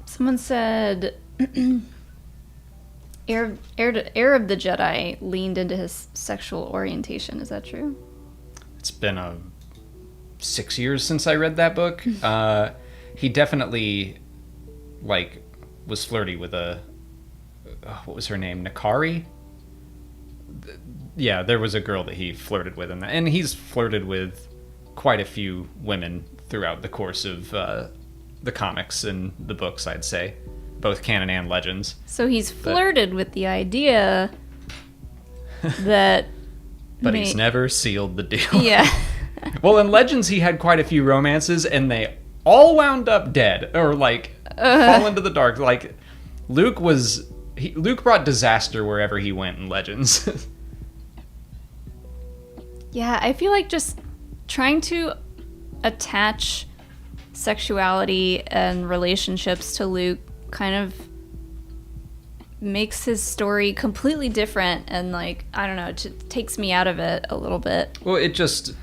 Someone said Heir of the Jedi leaned into his sexual orientation. Is that true? It's been 6 years since I read that book. He definitely, like, was flirty with what was her name? Nakari? Yeah, there was a girl that he flirted with, and he's flirted with quite a few women throughout the course of the comics and the books, I'd say, both canon and Legends. So he's flirted with the idea that... But he's never sealed the deal. Yeah. Well, in Legends, he had quite a few romances, and they all wound up dead or like fall into the dark. Like Luke brought disaster wherever he went in Legends. Yeah, I feel like just trying to attach sexuality and relationships to Luke kind of makes his story completely different, and like, I don't know, it takes me out of it a little bit. Well, it just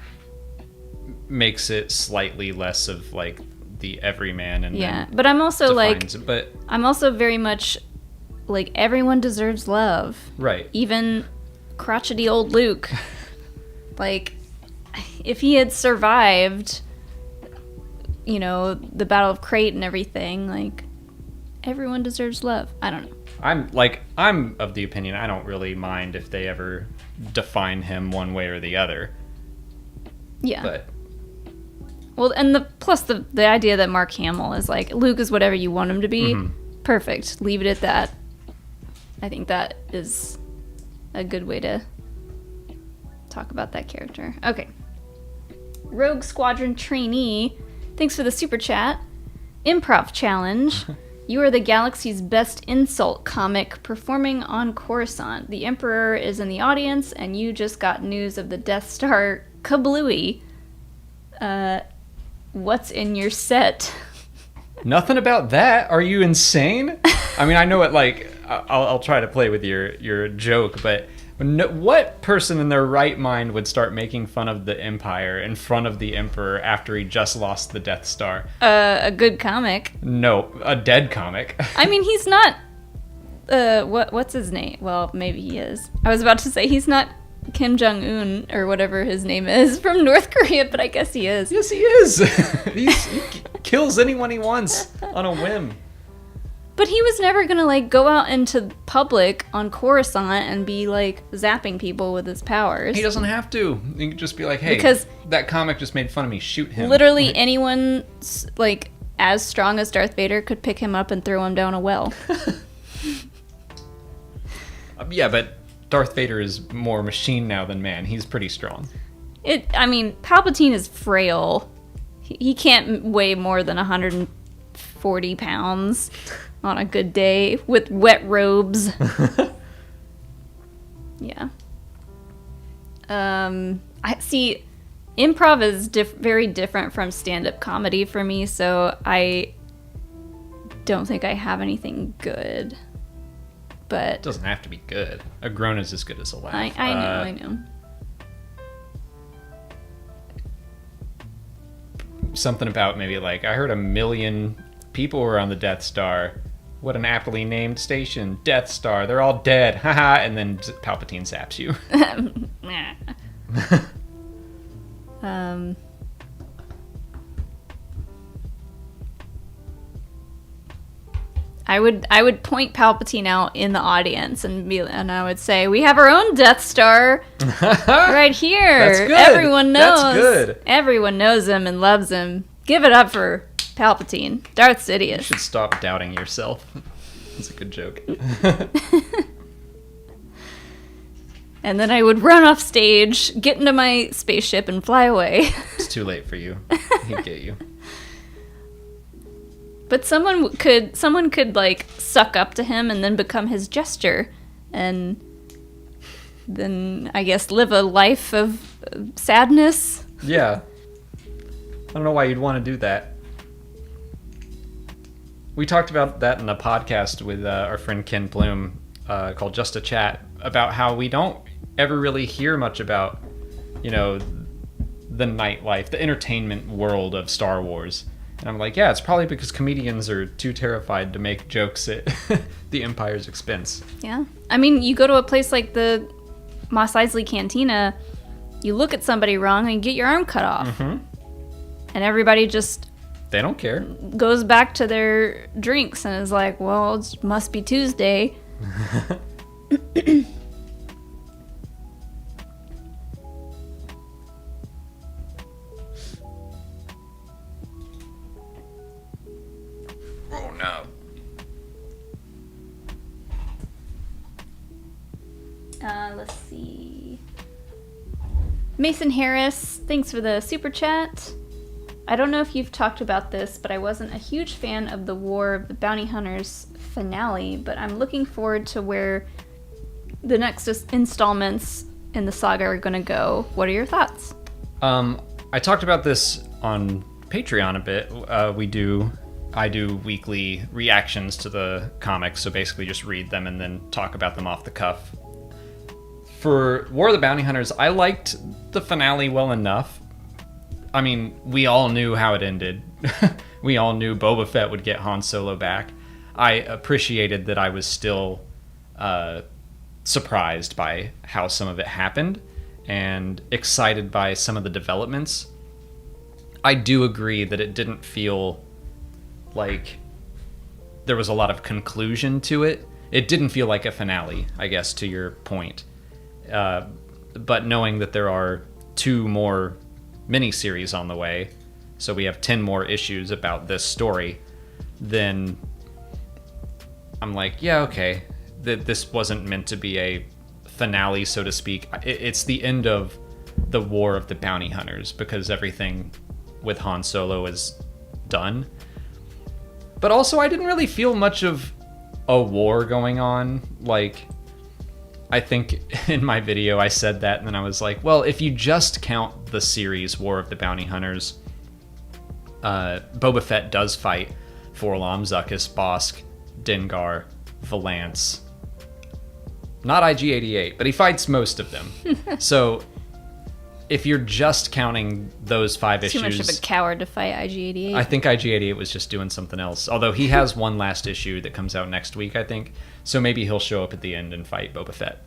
makes it slightly less of like the everyman, and yeah, but I'm also like it, but I'm also very much like everyone deserves love. Right. Even crotchety old Luke. Like, if he had survived, you know, the Battle of Crate and everything, like, everyone deserves love. I don't know. I'm of the opinion I don't really mind if they ever define him one way or the other. Yeah. But well, and the idea that Mark Hamill is like, Luke is whatever you want him to be. Perfect. Leave it at that. I think that is a good way to talk about that character. Okay. Rogue Squadron Trainee, thanks for the super chat. Improv challenge. You are the galaxy's best insult comic performing on Coruscant. The Emperor is in the audience, and you just got news of the Death Star kablooey. What's in your set? nothing about that. Are you insane? I mean, I know it. Like, I'll try to play with your joke, but what person in their right mind would start making fun of the Empire in front of the Emperor after he just lost the Death Star? A good comic. No, a dead comic. I mean, he's not. What's his name? Well, maybe he is. I was about to say he's not Kim Jong-un or whatever his name is from North Korea, but I guess he is. Yes, he is. He kills anyone he wants on a whim. But he was never gonna like go out into public on Coruscant and be like zapping people with his powers. He doesn't have to. He can just be like, "Hey, because that comic just made fun of me. Shoot him." Literally anyone like as strong as Darth Vader could pick him up and throw him down a well. Yeah, but Darth Vader is more machine now than man. He's pretty strong. I mean, Palpatine is frail. He can't weigh more than 140 pounds on a good day with wet robes. Yeah. I see. Improv is very different from stand-up comedy for me, so I don't think I have anything good. But it doesn't have to be good. A groan is as good as a laugh. I know. Something about maybe like, I heard 1 million people were on the Death Star. What an aptly named station. Death Star. They're all dead. Haha. And then Palpatine zaps you. I would point Palpatine out in the audience and I would say, we have our own Death Star right here. That's good. Everyone knows. That's good. Everyone knows him and loves him. Give it up for Palpatine, Darth Sidious. You should stop doubting yourself. That's a good joke. And then I would run off stage, get into my spaceship, and fly away. It's too late for you. He'd get you. But someone could like suck up to him and then become his jester, and then I guess live a life of sadness. Yeah. I don't know why you'd want to do that. We talked about that in a podcast with our friend Ken Bloom called Just a Chat, about how we don't ever really hear much about, you know, the nightlife, the entertainment world of Star Wars. And I'm like, yeah, it's probably because comedians are too terrified to make jokes at the Empire's expense. Yeah. I mean, you go to a place like the Mos Eisley Cantina, you look at somebody wrong and you get your arm cut off. Mm-hmm. And everybody just... They don't care. Goes back to their drinks and is like, well, it must be Tuesday. Oh, no. Let's see. Mason Harris, thanks for the super chat. I don't know if you've talked about this, but I wasn't a huge fan of the War of the Bounty Hunters finale, but I'm looking forward to where the next installments in the saga are going to go. What are your thoughts? I talked about this on Patreon a bit. I do weekly reactions to the comics, so basically just read them and then talk about them off the cuff. For War of the Bounty Hunters, I liked the finale well enough. I mean, we all knew how it ended. We all knew Boba Fett would get Han Solo back. I appreciated that I was still surprised by how some of it happened and excited by some of the developments. I do agree that it didn't feel like there was a lot of conclusion to it. It didn't feel like a finale, I guess, to your point. But knowing that there are 2 more miniseries on the way, so we have 10 more issues about this story, then I'm like, yeah, okay. This wasn't meant to be a finale, so to speak. It's the end of the War of the Bounty Hunters, because everything with Han Solo is done. But also, I didn't really feel much of a war going on. Like, I think in my video I said that, and then I was like, well, if you just count the series War of the Bounty Hunters, Boba Fett does fight Forlom, Zuckuss, Bosk, Dengar, Valance. Not IG-88, but he fights most of them. So if you're just counting those 5 issues... Too much of a coward to fight IG-88. I think IG-88 was just doing something else. Although he has one last issue that comes out next week, I think. So maybe he'll show up at the end and fight Boba Fett.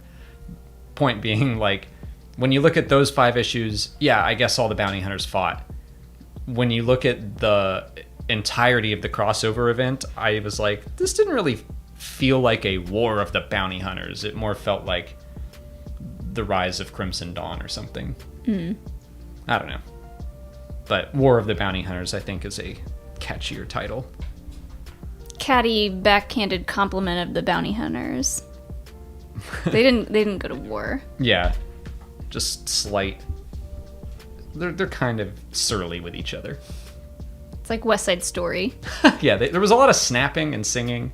Point being, like, when you look at those 5 issues, yeah, I guess all the bounty hunters fought. When you look at the entirety of the crossover event, I was like, this didn't really feel like a War of the Bounty Hunters. It more felt like the Rise of Crimson Dawn or something. I don't know. But War of the Bounty Hunters, I think, is a catchier title. Catty, backhanded compliment of the bounty hunters. They didn't go to war. Yeah. Just slight. They're kind of surly with each other. It's like West Side Story. Yeah, there was a lot of snapping and singing.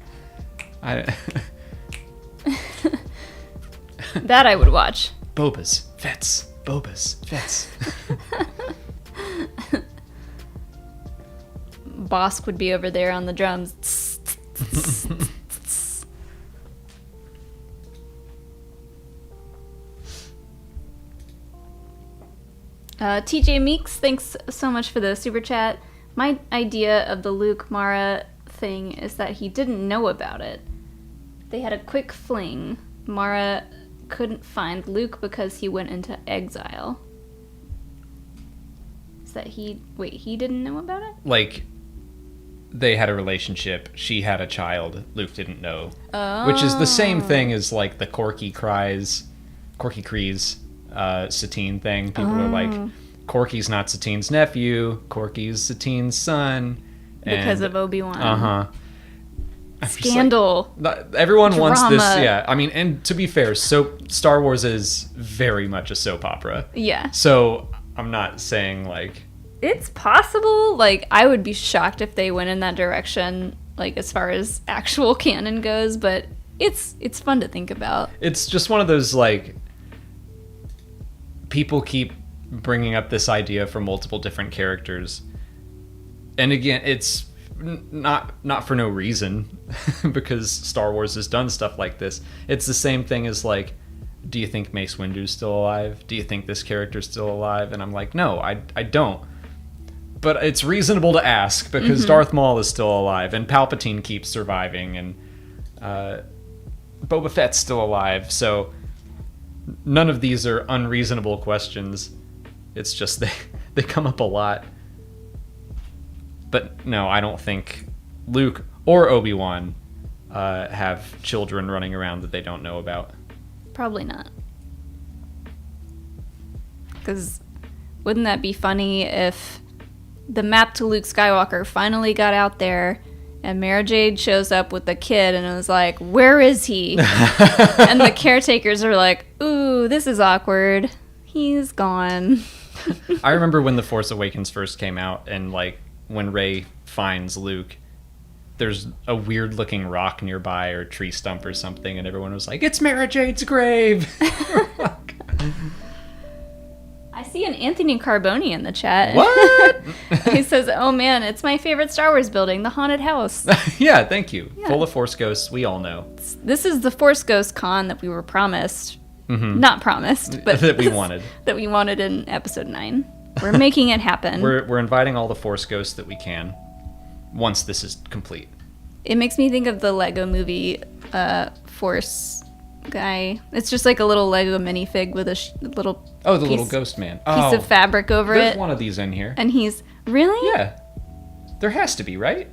That I would watch. Bobas, Fets, Bobas, Fets. Bosk would be over there on the drums. TJ Meeks, thanks so much for the super chat. My idea of the Luke Mara thing is that he didn't know about it. They had a quick fling. Mara couldn't find Luke because he went into exile. Is that he didn't know about it? Like, they had a relationship, she had a child, Luke didn't know. Oh. Which is the same thing as, like, the Corky Kryze, Satine thing. People are like, Corky's not Satine's nephew, Corky's Satine's son. Because of Obi-Wan. Uh-huh. Scandal. Like, everyone Drama. wants this, yeah. I mean, and to be fair, Star Wars is very much a soap opera. Yeah. So I'm not saying, like... It's possible. Like, I would be shocked if they went in that direction, like, as far as actual canon goes, but it's fun to think about. It's just one of those, like... People keep bringing up this idea for multiple different characters. And again, it's not for no reason, because Star Wars has done stuff like this. It's the same thing as, like, do you think Mace Windu's still alive? Do you think this character's still alive? And I'm like, no, I don't. But it's reasonable to ask, because Darth Maul is still alive, and Palpatine keeps surviving, and Boba Fett's still alive, so none of these are unreasonable questions. It's just they come up a lot. But no, I don't think Luke or Obi-Wan have children running around that they don't know about. Probably not. Because wouldn't that be funny if the map to Luke Skywalker finally got out there and Mara Jade shows up with the kid and it was like, where is he? And the caretakers are like, ooh, this is awkward. He's gone. I remember when The Force Awakens first came out, and like when Rey finds Luke, there's a weird looking rock nearby or tree stump or something, and everyone was like, "It's Mara Jade's grave." I see an Anthony Carboni in the chat. What? He says, "Oh man, it's my favorite Star Wars building, the haunted house." Yeah, thank you. Yeah. Full of Force ghosts, we all know. This is the Force Ghost Con that we were promised. Not promised, but that we wanted. That we wanted in episode 9. We're making it happen. We're inviting all the Force ghosts that we can once this is complete. It makes me think of the Lego movie Force guy. It's just like a little Lego minifig with a little little ghost man. Piece of fabric over there's it. one of these in here. And he's really? Yeah. There has to be, right?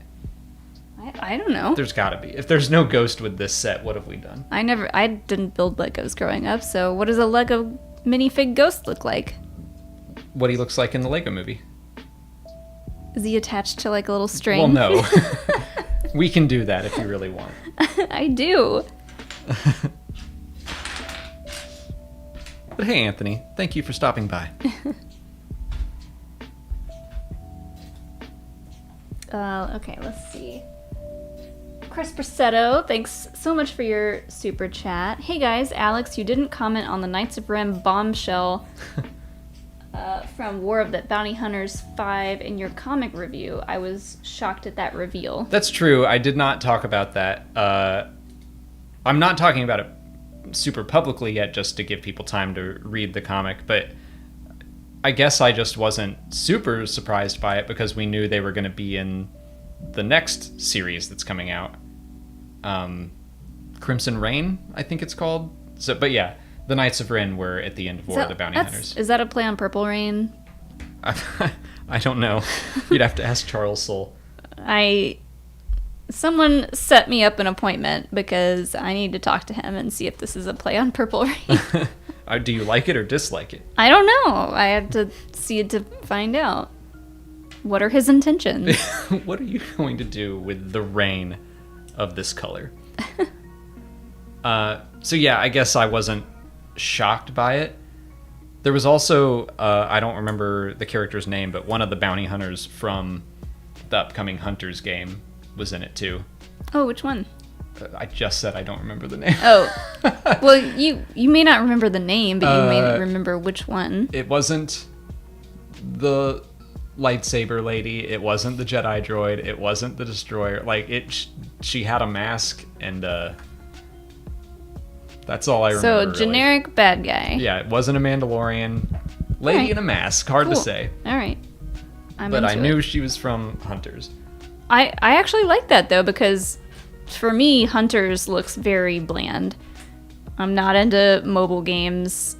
I don't know. There's got to be. If there's no ghost with this set, what have we done? I didn't build Legos growing up, so what does a Lego minifig ghost look like? What he looks like in the Lego movie. Is he attached to like a little string? Well, no. We can do that if you really want. I do. But hey, Anthony, thank you for stopping by. Okay, let's see. Chris Brasetto, thanks so much for your super chat. Hey guys, Alex, you didn't comment on the Knights of Ren bombshell from War of the Bounty Hunters 5 in your comic review. I was shocked at that reveal. That's true. I did not talk about that. I'm not talking about it super publicly yet, just to give people time to read the comic, but I guess I just wasn't super surprised by it because we knew they were going to be in the next series that's coming out. Crimson Reign, I think it's called. So, but yeah, the Knights of Ren were at the end of War of the Bounty Hunters. Is that a play on Purple Rain? I don't know. You'd have to ask Charles Soule. Someone set me up an appointment because I need to talk to him and see if this is a play on Purple Rain. Do you like it or dislike it? I don't know. I have to see it to find out. What are his intentions? What are you going to do with the rain of this color? So yeah, I guess I wasn't shocked by it. There was also, I don't remember the character's name, but one of the bounty hunters from the upcoming Hunters game was in it too. Oh, which one? I just said I don't remember the name. Oh. Well, you may not remember the name, but you may remember which one. It wasn't the lightsaber lady. It wasn't the Jedi droid. It wasn't the destroyer. Like, she had a mask, and that's all I remember. So, generic really. Bad guy. Yeah, it wasn't a Mandalorian. Lady in a mask. Hard to say. All right. But I knew she was from Hunters. I actually like that, though, because for me, Hunters looks very bland. I'm not into mobile games.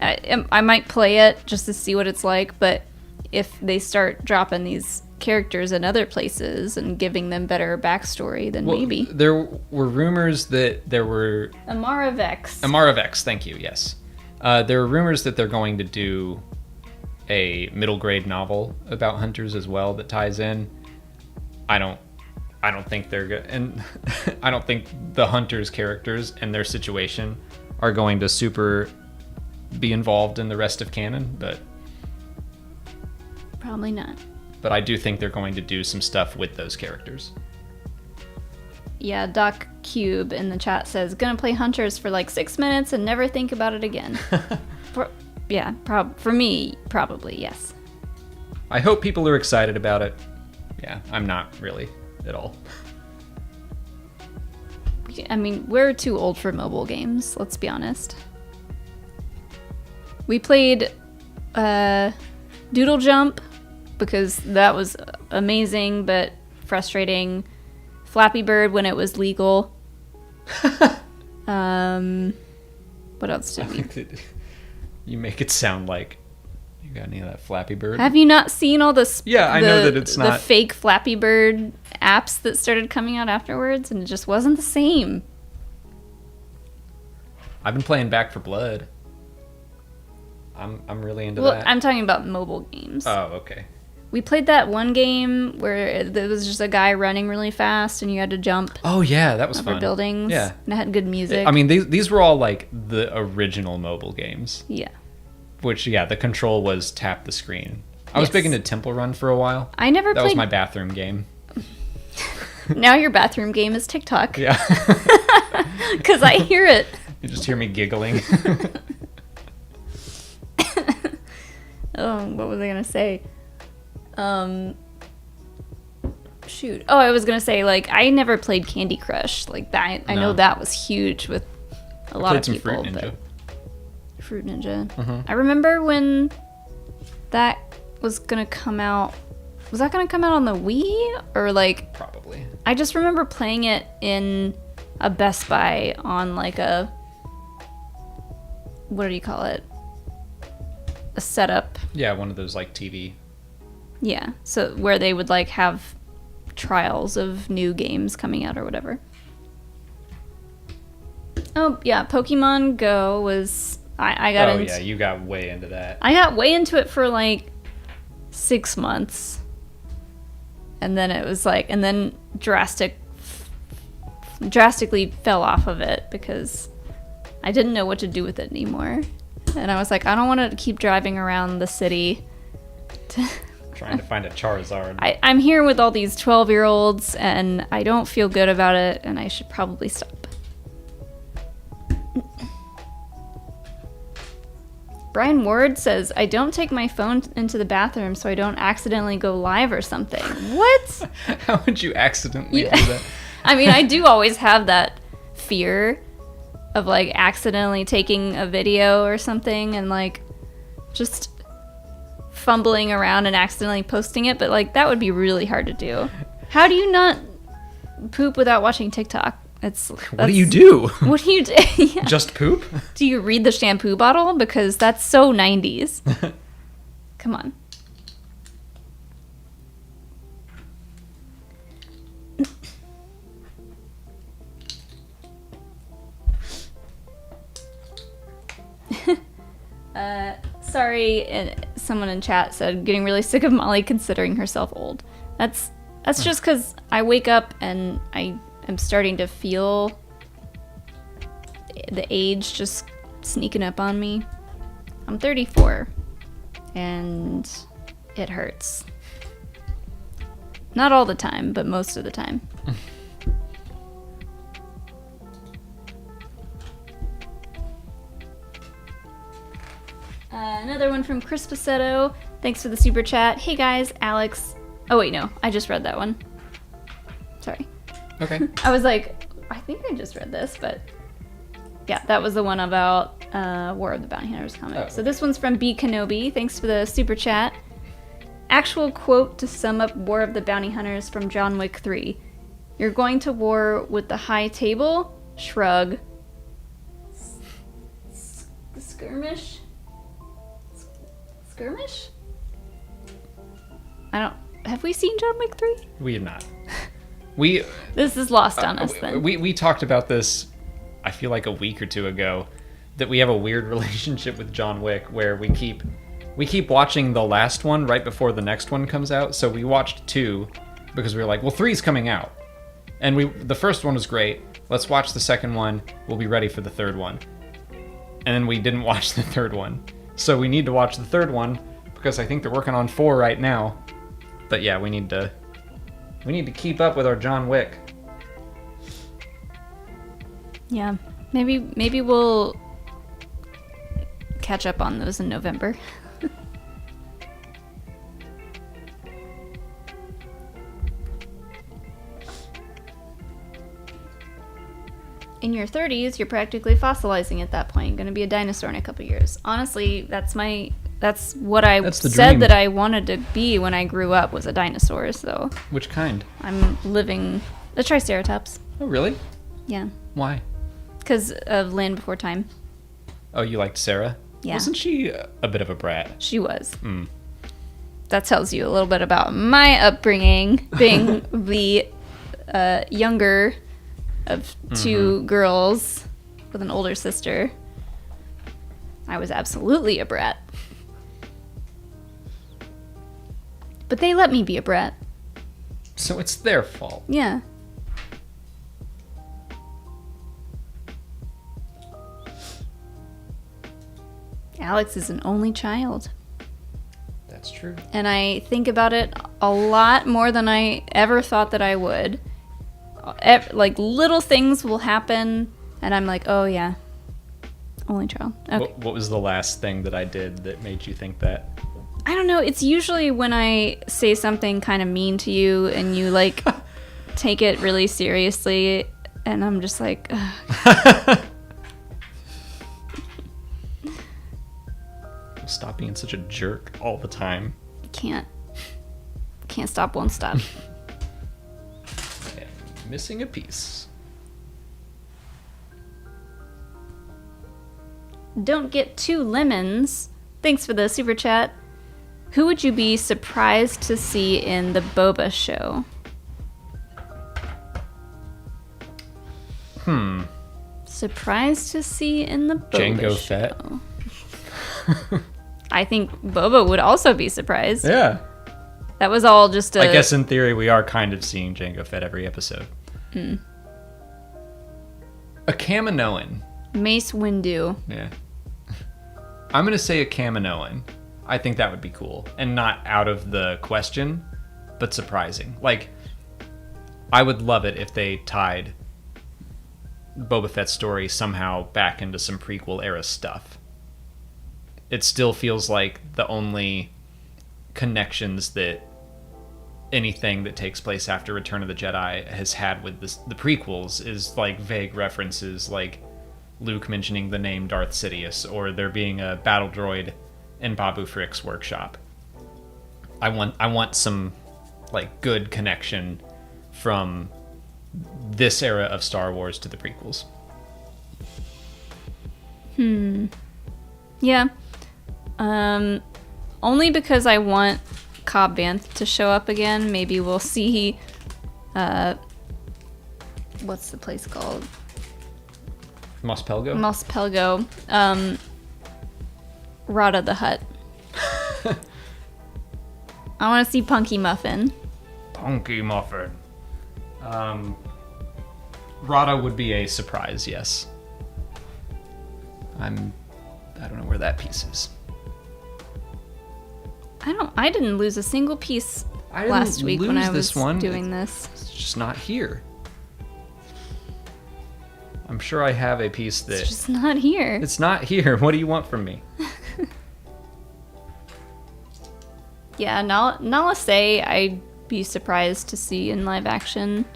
I might play it just to see what it's like, but if they start dropping these characters in other places and giving them better backstory, then maybe. There were rumors that there were... Amara Vex, thank you, yes. There were rumors that they're going to do a middle grade novel about Hunters as well that ties in. I don't think they're good, and I don't think the Hunters characters and their situation are going to super be involved in the rest of canon, but probably not. But I do think they're going to do some stuff with those characters. Yeah, Doc Cube in the chat says, gonna play Hunters for like 6 minutes and never think about it again. For me, probably, yes. I hope people are excited about it. Yeah, I'm not really at all. I mean, we're too old for mobile games, let's be honest. We played Doodle Jump because that was amazing but frustrating. Flappy Bird when it was legal. What else did we... You make it sound like you got any of that Flappy Bird. Have you not seen all the I know that it's not the fake Flappy Bird apps that started coming out afterwards, and it just wasn't the same. I've been playing Back 4 Blood. I'm really into that. I'm talking about mobile games. Oh, okay. We played that one game where there was just a guy running really fast and you had to jump. Oh yeah, that was over fun. Buildings. Yeah, and it had good music. I mean, these were all like the original mobile games. Yeah. Which, yeah, the control was tap the screen. I was big into Temple Run for a while. I never That played... was my bathroom game. Now your bathroom game is TikTok. Yeah. Because I hear it. You just hear me giggling. Oh, what was I gonna say? Shoot. Oh, I was gonna say, like, I never played Candy Crush. Like, that, I know that was huge with a lot of people. Fruit Ninja. Fruit Ninja. Mm-hmm. I remember when that was gonna come out. Was that gonna come out on the Wii? Or, like... Probably. I just remember playing it in a Best Buy on, like, a... What do you call it? A setup. Yeah, one of those, like, TV. Yeah, so where they would, like, have trials of new games coming out or whatever. Oh, yeah, Pokemon Go was... I got into... Oh, yeah, you got way into that. I got way into it for, like, 6 months. And then it was, like... And then drastically fell off of it because I didn't know what to do with it anymore. And I was like, I don't want to keep driving around the city trying to find a Charizard. I'm here with all these 12-year-olds, and I don't feel good about it, and I should probably stop. Brian Ward says, I don't take my phone into the bathroom so I don't accidentally go live or something. What? How would you accidentally do that? I mean, I do always have that fear of, like, accidentally taking a video or something and, like, just fumbling around and accidentally posting it, but, like, that would be really hard to do. How do you not poop without watching TikTok? What do you do? What do you do? Yeah. Just poop? Do you read the shampoo bottle? Because that's so 90s. Come on. Sorry, someone in chat said, getting really sick of Molly considering herself old. That's just because I wake up and I am starting to feel the age just sneaking up on me. I'm 34, and it hurts. Not all the time, but most of the time. Another one from Chris Pacetto. Thanks for the super chat. Hey guys, Alex. Oh wait, no, I just read that one. Sorry. Okay. I was like, I think I just read this, but yeah, that was the one about War of the Bounty Hunters comic. Oh. So this one's from B Kenobi. Thanks for the super chat. Actual quote to sum up War of the Bounty Hunters from John Wick 3. You're going to war with the High Table? Shrug. Skirmish? Skirmish? Have we seen John Wick 3? We have not. This is lost on us then. We talked about this, I feel like a week or two ago, that we have a weird relationship with John Wick where we keep watching the last one right before the next one comes out. So we watched 2 because we were like, well, 3's coming out. And the first one was great. Let's watch the second one. We'll be ready for the third one. And then we didn't watch the third one. So we need to watch the third one because I think they're working on 4 right now. But yeah, we need to keep up with our John Wick. Yeah, maybe we'll catch up on those in November. In your 30s, you're practically fossilizing at that point. You're going to be a dinosaur in a couple years. Honestly, that's what I said dream. that I wanted to be when I grew up, was a dinosaur. So Which kind? I'm living the Triceratops. Oh, really? Yeah, Why? because of Land Before Time. Oh, you liked Sarah? Yeah. Wasn't she a bit of a brat? She was. Mm. That tells you a little bit about my upbringing, being the younger of 2 girls with an older sister. I was absolutely a brat. But they let me be a brat. So it's their fault. Yeah. Alex is an only child. That's true. And I think about it a lot more than I ever thought that I would. Like, little things will happen, and I'm like, oh, yeah. Only child. Okay. What was the last thing that I did that made you think that? I don't know. It's usually when I say something kind of mean to you, and you, like, take it really seriously, and I'm just like, ugh. Stop being such a jerk all the time. Can't stop, won't stop. Okay, missing a piece. Don't get 2 lemons. Thanks for the super chat. Who would you be surprised to see in the Boba show? Surprised to see in the Boba Jango show. Fett. I think Boba would also be surprised. Yeah. That was all just I guess in theory we are kind of seeing Jango Fett every episode. A Kaminoan. Mace Windu. Yeah. I'm going to say a Kaminoan. I think that would be cool. And not out of the question, but surprising. Like, I would love it if they tied Boba Fett's story somehow back into some prequel era stuff. It still feels like the only connections that anything that takes place after Return of the Jedi has had with the prequels is like vague references, like Luke mentioning the name Darth Sidious, or there being a battle droid in Babu Frick's workshop. I want some like good connection from this era of Star Wars to the prequels. Yeah. Only because I want Cobb Vanth to show up again. Maybe we'll see, what's the place called? Mos Pelgo? Mos Pelgo. Rada the Hutt. I want to see Punky Muffin. Punky Muffin. Rada would be a surprise, yes. I don't know where that piece is. I didn't lose a single piece last week when I was doing this. It's just not here. I'm sure I have a piece that... It's just not here. It's not here. What do you want from me? Yeah, Nala Se, I'd be surprised to see in live action.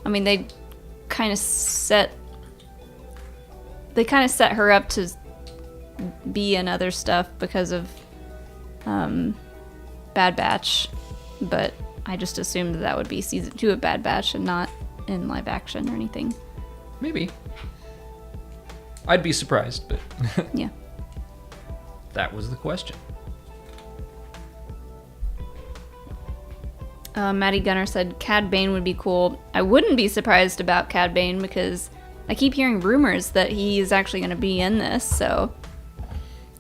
I mean, they kind of set her up to be in other stuff because of Bad Batch, but I just assumed that would be season 2 of Bad Batch and not in live action or anything. Maybe. I'd be surprised, but yeah. That was the question. Maddie Gunner said Cad Bane would be cool. I wouldn't be surprised about Cad Bane because I keep hearing rumors that he's actually going to be in this, so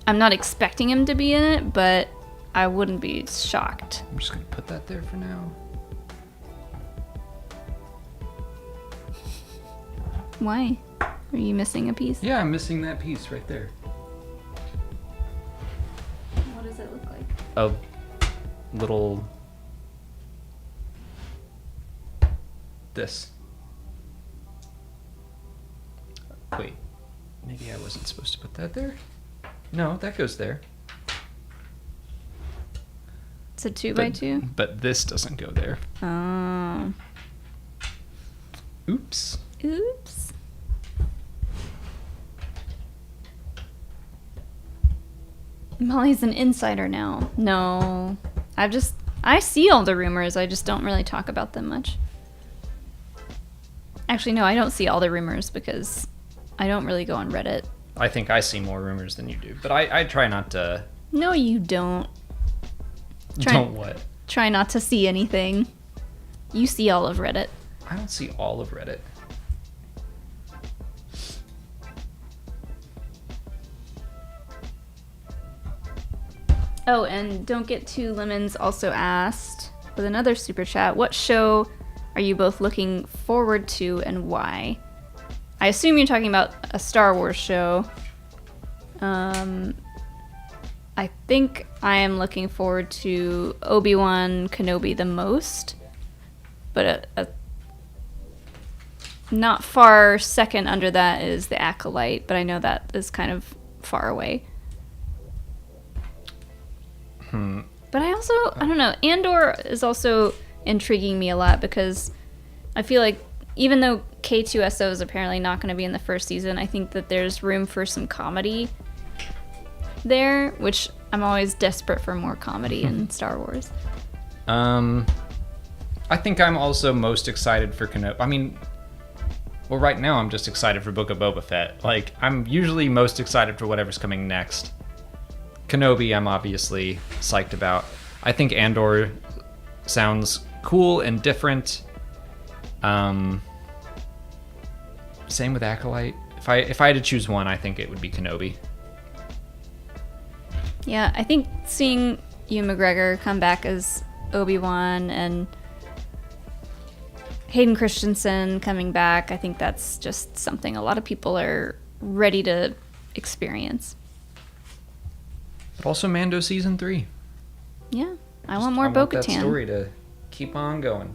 I'm not expecting him to be in it, but I wouldn't be shocked. I'm just going to put that there for now. Why? Are you missing a piece? Yeah, I'm missing that piece right there. What does it look like? A little... this. Wait, maybe I wasn't supposed to put that there? No, that goes there. It's a 2x2? But this doesn't go there. Oh. Oops. Oops. Molly's an insider now. No. I see all the rumors, I just don't really talk about them much. Actually, no, I don't see all the rumors because I don't really go on Reddit. I think I see more rumors than you do, but I try not to... No, you don't. Don't what? Try not to see anything. You see all of Reddit. I don't see all of Reddit. Oh, and Don't Get Two Lemons also asked, with another super chat, what show are you both looking forward to and why? I assume you're talking about a Star Wars show. I think I am looking forward to Obi-Wan Kenobi the most, but a not far second under that is the Acolyte, but I know that is kind of far away. But I don't know, Andor is also intriguing me a lot because I feel like even though K2SO is apparently not going to be in the first season, I think that there's room for some comedy there, which I'm always desperate for more comedy in Star Wars. I think I'm also most excited for Kenobi. I mean, well, right now I'm just excited for Book of Boba Fett. Like, I'm usually most excited for whatever's coming next. Kenobi, I'm obviously psyched about. I think Andor sounds cool and different. Same with Acolyte. If I had to choose one, I think it would be Kenobi. Yeah, I think seeing Ewan McGregor come back as Obi-Wan and Hayden Christensen coming back, I think that's just something a lot of people are ready to experience. But also Mando Season 3. Yeah, I want more Bo-Katan. That story to keep on going.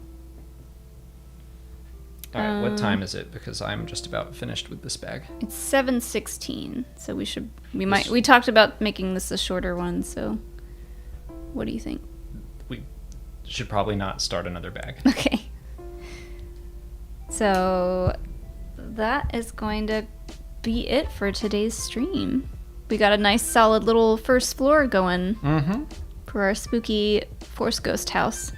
All right, what time is it? Because I'm just about finished with this bag. It's 7:16, so we talked about making this a shorter one, so what do you think? We should probably not start another bag. Okay. So that is going to be it for today's stream. We got a nice solid little first floor going for our spooky Force Ghost house.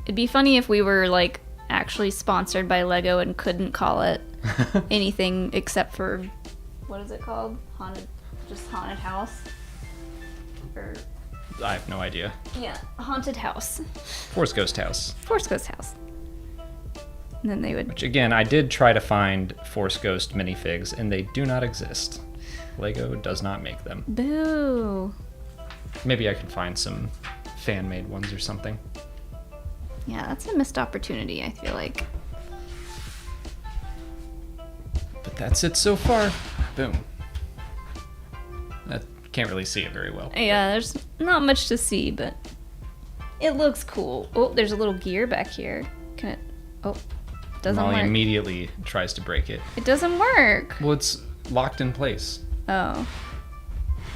It'd be funny if we were like actually sponsored by Lego and couldn't call it anything except for, what is it called? Haunted house? Or I have no idea. yeah, haunted house. Force Ghost House. Force Ghost house. And then they would. Which again, I did try to find Force Ghost minifigs, and they do not exist. Lego does not make them. Boo. Maybe I can find some fan-made ones or something. Yeah, that's a missed opportunity, I feel like. But that's it so far. Boom. I can't really see it very well. Yeah, there's not much to see, but it looks cool. Oh, there's a little gear back here. Can it? Oh, doesn't Molly work. immediately tries to break it. It doesn't work. Well, it's locked in place. Oh.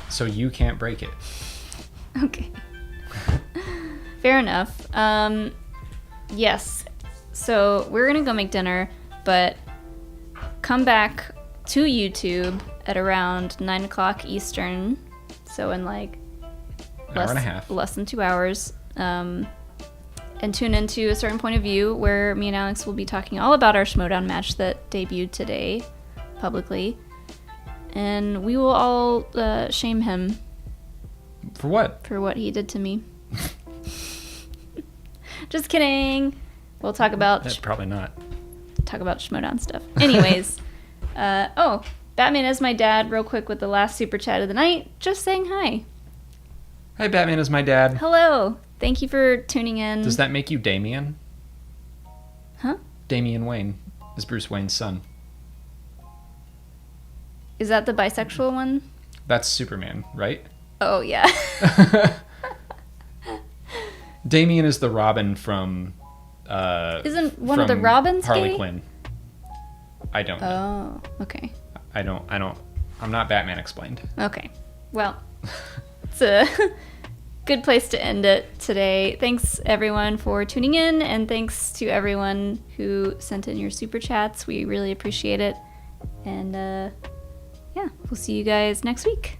So you can't break it. Okay. Fair enough. Yes. So we're gonna go make dinner, but come back to YouTube at around 9 o'clock Eastern. So in like An hour and a half. less than 2 hours. And tune into A Certain Point of View, where me and Alex will be talking all about our Schmodown match that debuted today publicly. And we will all shame him. For what? For what he did to me. Just kidding. We'll talk about Probably not. Schmodown stuff. Anyways, Batman is my dad. Real quick with the last super chat of the night. Just saying hi. Hi, Batman is my dad. Hello. Thank you for tuning in. Does that make you Damian? Huh? Damian Wayne is Bruce Wayne's son. Is that the bisexual one? That's Superman, right? Oh yeah. Damian is the Robin from. Isn't one of the Robins Harley gay? Quinn? I don't know. Oh, okay. I don't. I'm not Batman explained. Okay. Well, it's a good place to end it today. Thanks everyone for tuning in, and thanks to everyone who sent in your super chats. We really appreciate it. And yeah, we'll see you guys next week.